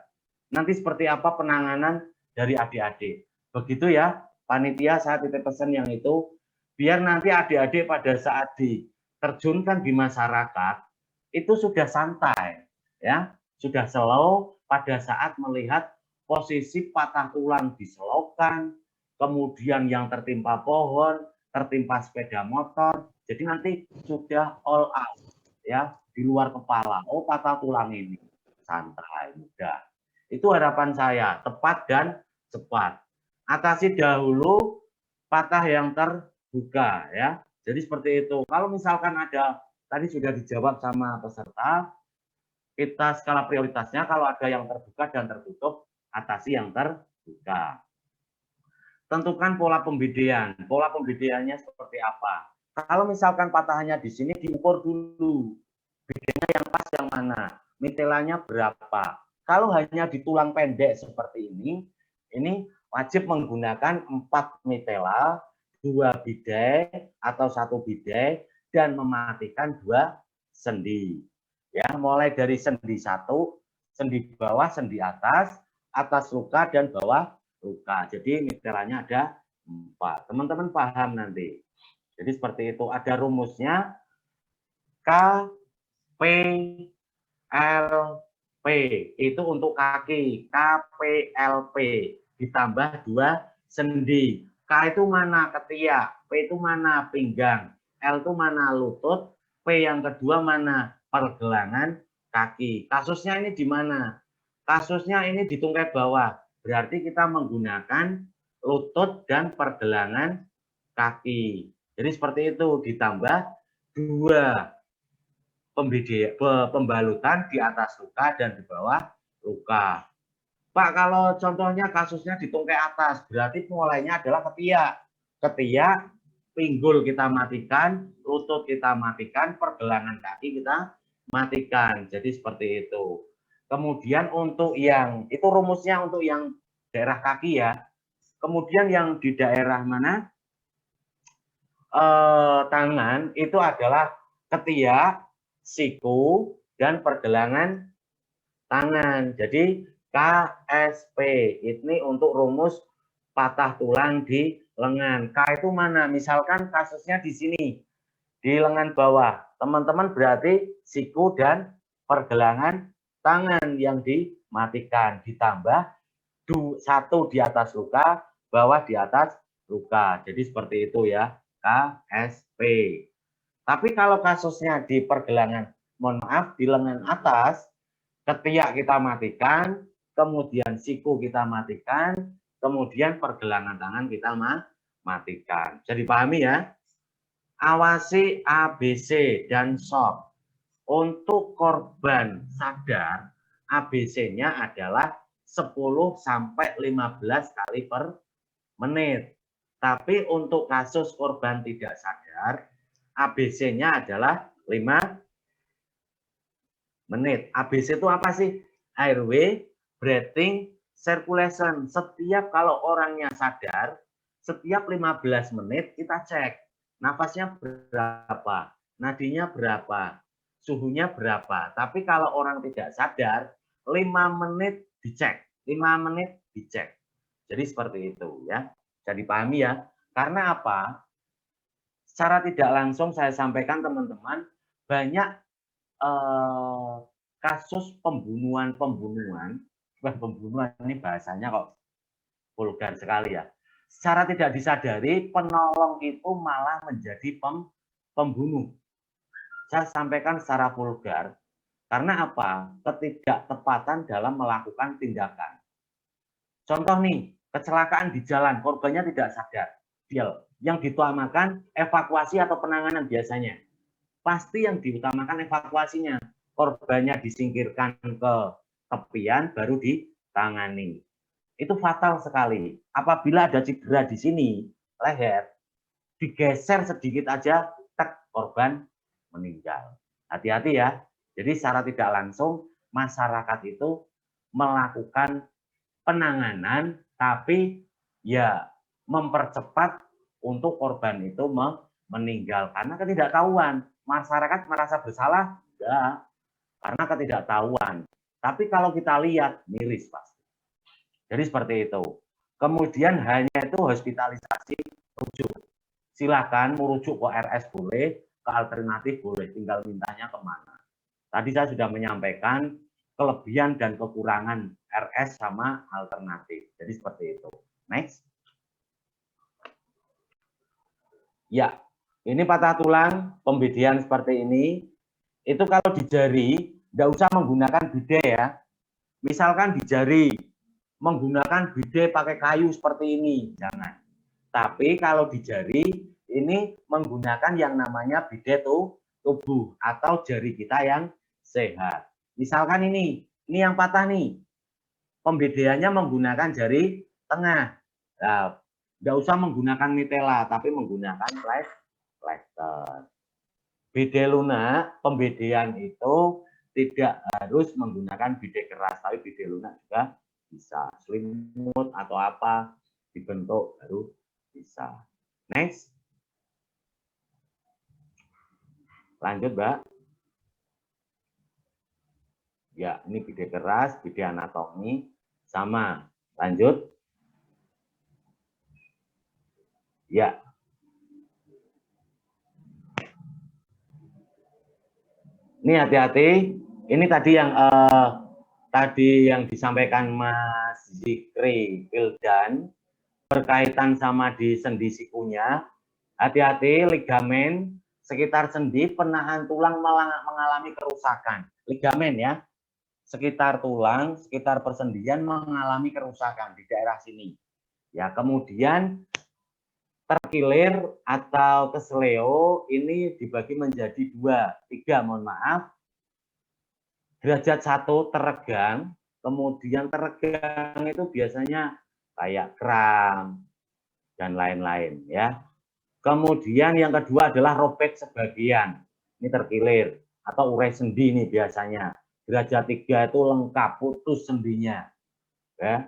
Nanti seperti apa penanganan dari adik-adik. Begitu ya, panitia, saya titip pesan yang itu, biar nanti adik-adik pada saat diterjunkan di masyarakat, itu sudah santai, ya, sudah slow pada saat melihat posisi patah tulang diselowkan, kemudian yang tertimpa pohon, tertimpa sepeda motor, jadi nanti sudah all out, ya, di luar kepala. Oh, patah tulang ini santai, mudah. Itu harapan saya, tepat dan cepat. Atasi dahulu patah yang terbuka, ya. Jadi seperti itu. Kalau misalkan ada, tadi sudah dijawab sama peserta, kita skala prioritasnya kalau ada yang terbuka dan tertutup, atasi yang terbuka. Tentukan pola pembidian. Pola pembidiannya seperti apa? Kalau misalkan patahannya di sini, diukur dulu. Bidiannya yang pas yang mana? Mitelanya berapa? Kalau hanya di tulang pendek seperti ini wajib menggunakan 4 mitela, 2 bidai atau 1 bidai, dan mematikan 2 sendi. Ya, mulai dari sendi 1, sendi bawah, sendi atas luka dan bawah luka. Jadi meterannya ada 4. Teman-teman paham nanti. Jadi seperti itu. Ada rumusnya K, P, L, P. Itu untuk kaki. K, P, L, P. Ditambah 2 sendi. K itu mana? Ketiak. P itu mana? Pinggang. L itu mana? Lutut. P yang kedua mana? Pergelangan kaki. Kasusnya ini di mana? Kasusnya ini di tungkai bawah. Berarti kita menggunakan lutut dan pergelangan kaki. Jadi seperti itu, ditambah 2 pembalutan di atas luka dan di bawah luka. Pak, kalau contohnya kasusnya di tungkai atas, berarti mulainya adalah ketiak. Ketiak, pinggul kita matikan, lutut kita matikan, pergelangan kaki kita matikan. Jadi seperti itu. Kemudian untuk yang, itu rumusnya untuk yang daerah kaki ya. Kemudian yang di daerah mana? Tangan, itu adalah ketiak, siku, dan pergelangan tangan. Jadi KSP ini untuk rumus patah tulang di lengan. K itu mana? Misalkan kasusnya di sini, di lengan bawah. Teman-teman berarti siku dan pergelangan tangan yang dimatikan. Ditambah 1 di atas luka, bawah di atas luka. Jadi seperti itu ya, KSP. Tapi kalau kasusnya di pergelangan, mohon maaf, di lengan atas, ketiak kita matikan, kemudian siku kita matikan, kemudian pergelangan tangan kita matikan. Jadi pahami ya? Awasi ABC dan SOP. Untuk korban sadar, ABC-nya adalah 10 sampai 15 kali per menit. Tapi untuk kasus korban tidak sadar, ABC-nya adalah 5 menit. ABC itu apa sih? Airway, breathing, circulation. Setiap kalau orangnya sadar, setiap 15 menit kita cek. Napasnya berapa? Nadinya berapa? Suhunya berapa? Tapi kalau orang tidak sadar, 5 menit dicek. 5 menit dicek. Jadi seperti itu ya. Jadi pahami ya. Karena apa? Secara tidak langsung saya sampaikan teman-teman, banyak kasus pembunuhan, bukan pembunuhan, ini bahasanya kok vulgar sekali ya. Secara tidak disadari, penolong itu malah menjadi pembunuh. Saya sampaikan secara vulgar, karena apa? Ketidaktepatan dalam melakukan tindakan. Contoh nih, kecelakaan di jalan, korbannya tidak sadar. Yang diutamakan evakuasi atau penanganan biasanya. Pasti yang diutamakan evakuasinya. Korbannya disingkirkan ke tepian, baru ditangani. Itu fatal sekali. Apabila ada cedera di sini, leher, digeser sedikit aja, tek, korban meninggal. Hati-hati ya. Jadi secara tidak langsung, masyarakat itu melakukan penanganan, tapi ya mempercepat untuk korban itu meninggal. Karena ketidaktahuan. Masyarakat merasa bersalah? Enggak. Karena ketidaktahuan. Tapi kalau kita lihat, miris pasti. Jadi seperti itu. Kemudian hanya itu hospitalisasi rujuk. Silakan merujuk ke RS boleh, ke alternatif boleh. Tinggal mintanya kemana. Tadi saya sudah menyampaikan kelebihan dan kekurangan RS sama alternatif. Jadi seperti itu. Next. Ya, ini patah tulang, pembedian seperti ini. Itu kalau di jari, tidak usah menggunakan bide ya. Misalkan di jari, menggunakan bide pakai kayu seperti ini, jangan. Tapi kalau di jari, ini menggunakan yang namanya bide tubuh atau jari kita yang sehat. Misalkan ini yang patah nih, pembediannya menggunakan jari tengah. Nah, tidak usah menggunakan mitela, tapi menggunakan plester. Bide lunak, pembedian itu tidak harus menggunakan bide keras, tapi bide lunak juga bisa. Selimut atau apa dibentuk baru bisa. Next. Lanjut, Mbak. Ya, ini bide keras, bide anatomi, sama. Lanjut. Ya. Ini hati-hati. Ini tadi yang disampaikan Mas Zikri Wildan berkaitan sama di sendi sikunya. Hati-hati, ligamen sekitar sendi penahan tulang mengalami kerusakan. Ligamen ya. Sekitar tulang, sekitar persendian mengalami kerusakan di daerah sini. Ya, kemudian terkilir atau kesleo ini dibagi menjadi 3, mohon maaf. Derajat 1 teregang, kemudian teregang itu biasanya kayak kram dan lain-lain ya. Kemudian yang kedua adalah robek sebagian. Ini terkilir atau urai sendi nih biasanya. Derajat 3 itu lengkap, putus sendinya. Ya.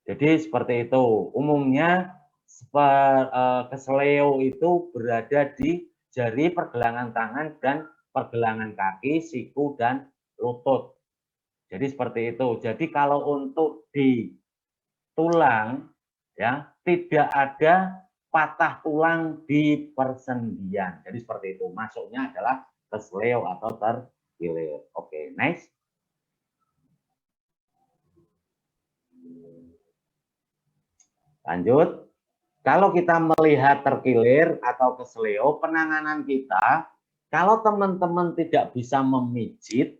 Jadi seperti itu. Umumnya kesleo itu berada di jari, pergelangan tangan, dan pergelangan kaki, siku, dan lutut. Jadi seperti itu. Jadi kalau untuk di tulang, ya tidak ada patah tulang di persendian. Jadi seperti itu. Masuknya adalah kesleo atau terkilir. Oke, next. Lanjut. Kalau kita melihat terkilir atau kesleo, penanganan kita, kalau teman-teman tidak bisa memijit,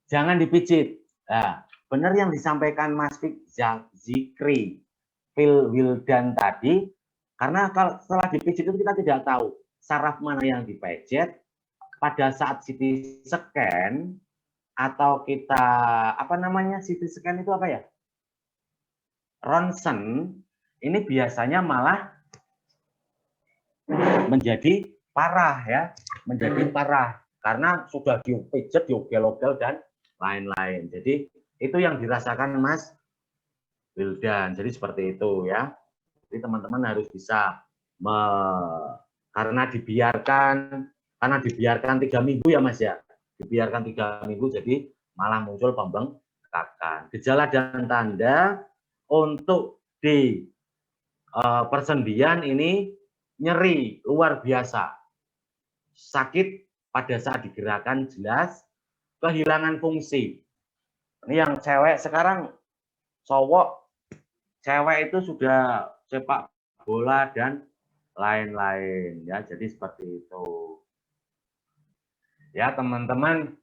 jangan dipijit. Nah, benar yang disampaikan Mas Zikri Wildan tadi, karena kalau setelah dipijit itu kita tidak tahu saraf mana yang dipejet. Pada saat CT scan atau kita CT scan itu apa ya? Ronsen, ini biasanya malah menjadi parah ya, menjadi parah karena sudah dipijet, diogel-ogel dan lain-lain. Jadi itu yang dirasakan Mas Wildan. Jadi seperti itu ya. Jadi teman-teman harus bisa karena dibiarkan 3 minggu ya Mas ya. Dibiarkan 3 minggu jadi malah muncul pembengkakan. Gejala dan tanda untuk di persendian ini nyeri luar biasa, sakit pada saat digerakkan jelas, kehilangan fungsi. Ini yang cewek sekarang, cewek itu sudah sepak bola dan lain-lain ya. Jadi seperti itu. Ya teman-teman,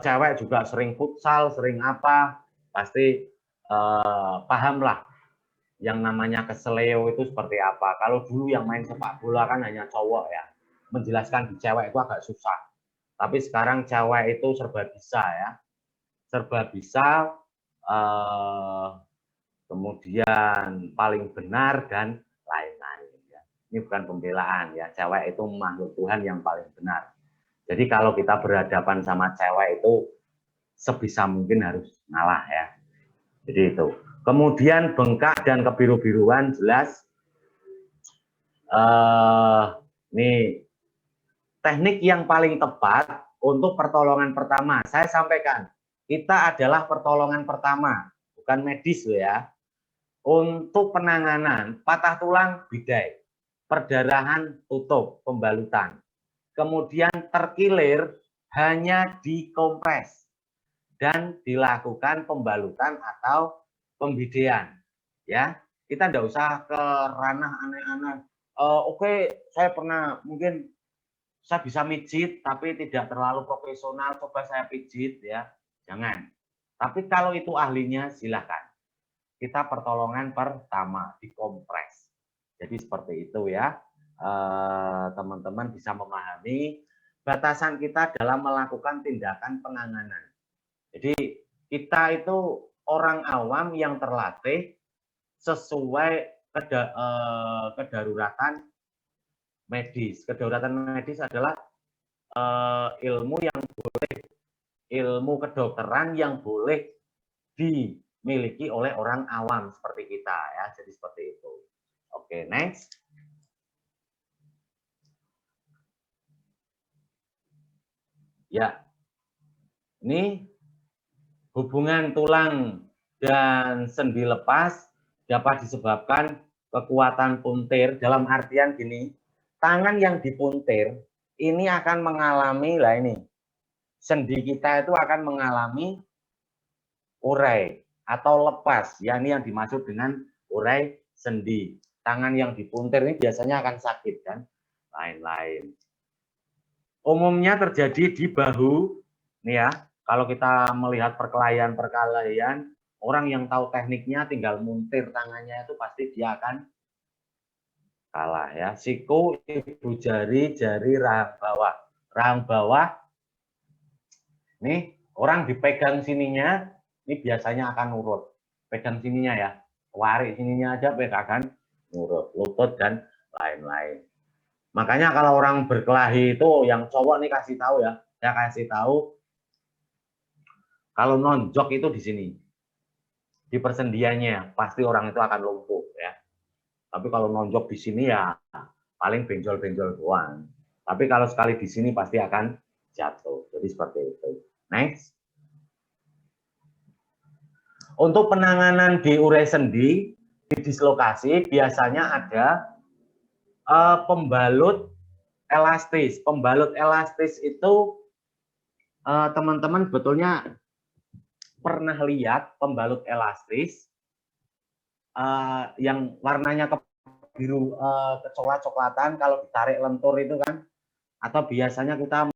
cewek juga sering futsal, sering apa, pasti pahamlah yang namanya kesleo itu seperti apa. Kalau dulu yang main sepak bola kan hanya cowok ya, menjelaskan di cewek itu agak susah. Tapi sekarang cewek itu serba bisa ya, serba bisa, kemudian paling benar dan lain-lain. Ya. Ini bukan pembelaan ya, cewek itu makhluk Tuhan yang paling benar. Jadi kalau kita berhadapan sama cewek itu sebisa mungkin harus ngalah ya. Jadi itu. Kemudian bengkak dan kebiru-biruan jelas. Ini teknik yang paling tepat untuk pertolongan pertama. Saya sampaikan, kita adalah pertolongan pertama, bukan medis loh ya. Untuk penanganan patah tulang bidai, perdarahan tutup, pembalutan. Kemudian terkilir hanya dikompres dan dilakukan pembalutan atau pembidean ya. Kita tidak usah ke ranah aneh-aneh. Oke, saya pernah mungkin saya bisa mijit tapi tidak terlalu profesional, coba saya pijit ya. Jangan. Tapi kalau itu ahlinya silakan. Kita pertolongan pertama dikompres. Jadi seperti itu ya. Teman-teman bisa memahami batasan kita dalam melakukan tindakan penanganan. Jadi kita itu orang awam yang terlatih sesuai kedaruratan medis. Kedaruratan medis adalah ilmu kedokteran yang boleh dimiliki oleh orang awam seperti kita ya. Jadi seperti itu. Oke, next. Ya. Ini hubungan tulang dan sendi lepas dapat disebabkan kekuatan puntir, dalam artian gini, tangan yang dipuntir ini akan mengalami, lah ini, sendi kita itu akan mengalami urai atau lepas, ya ini yang dimaksud dengan urai sendi. Tangan yang dipuntir ini biasanya akan sakit kan, lain-lain. Umumnya terjadi di bahu, nih ya, kalau kita melihat perkelahian, orang yang tahu tekniknya tinggal muntir tangannya itu pasti dia akan kalah ya. Siku, ibu jari, jari rahang bawah. Nih, orang dipegang sininya, ini biasanya akan nurut. Pegang sininya ya, warik sininya aja akan nurut, lutut dan lain-lain. Makanya kalau orang berkelahi itu yang cowok nih kasih tahu ya, saya kasih tahu kalau nonjok itu di sini. Di persendiannya pasti orang itu akan lumpuh ya. Tapi kalau nonjok di sini ya paling benjol-benjol doang. Tapi kalau sekali di sini pasti akan jatuh. Jadi seperti itu. Next. Untuk penanganan di urai sendi, di dislokasi biasanya ada pembalut elastis. Pembalut elastis itu teman-teman betulnya pernah lihat pembalut elastis yang warnanya biru kecoklat-coklatan kalau ditarik lentur itu kan, atau biasanya kita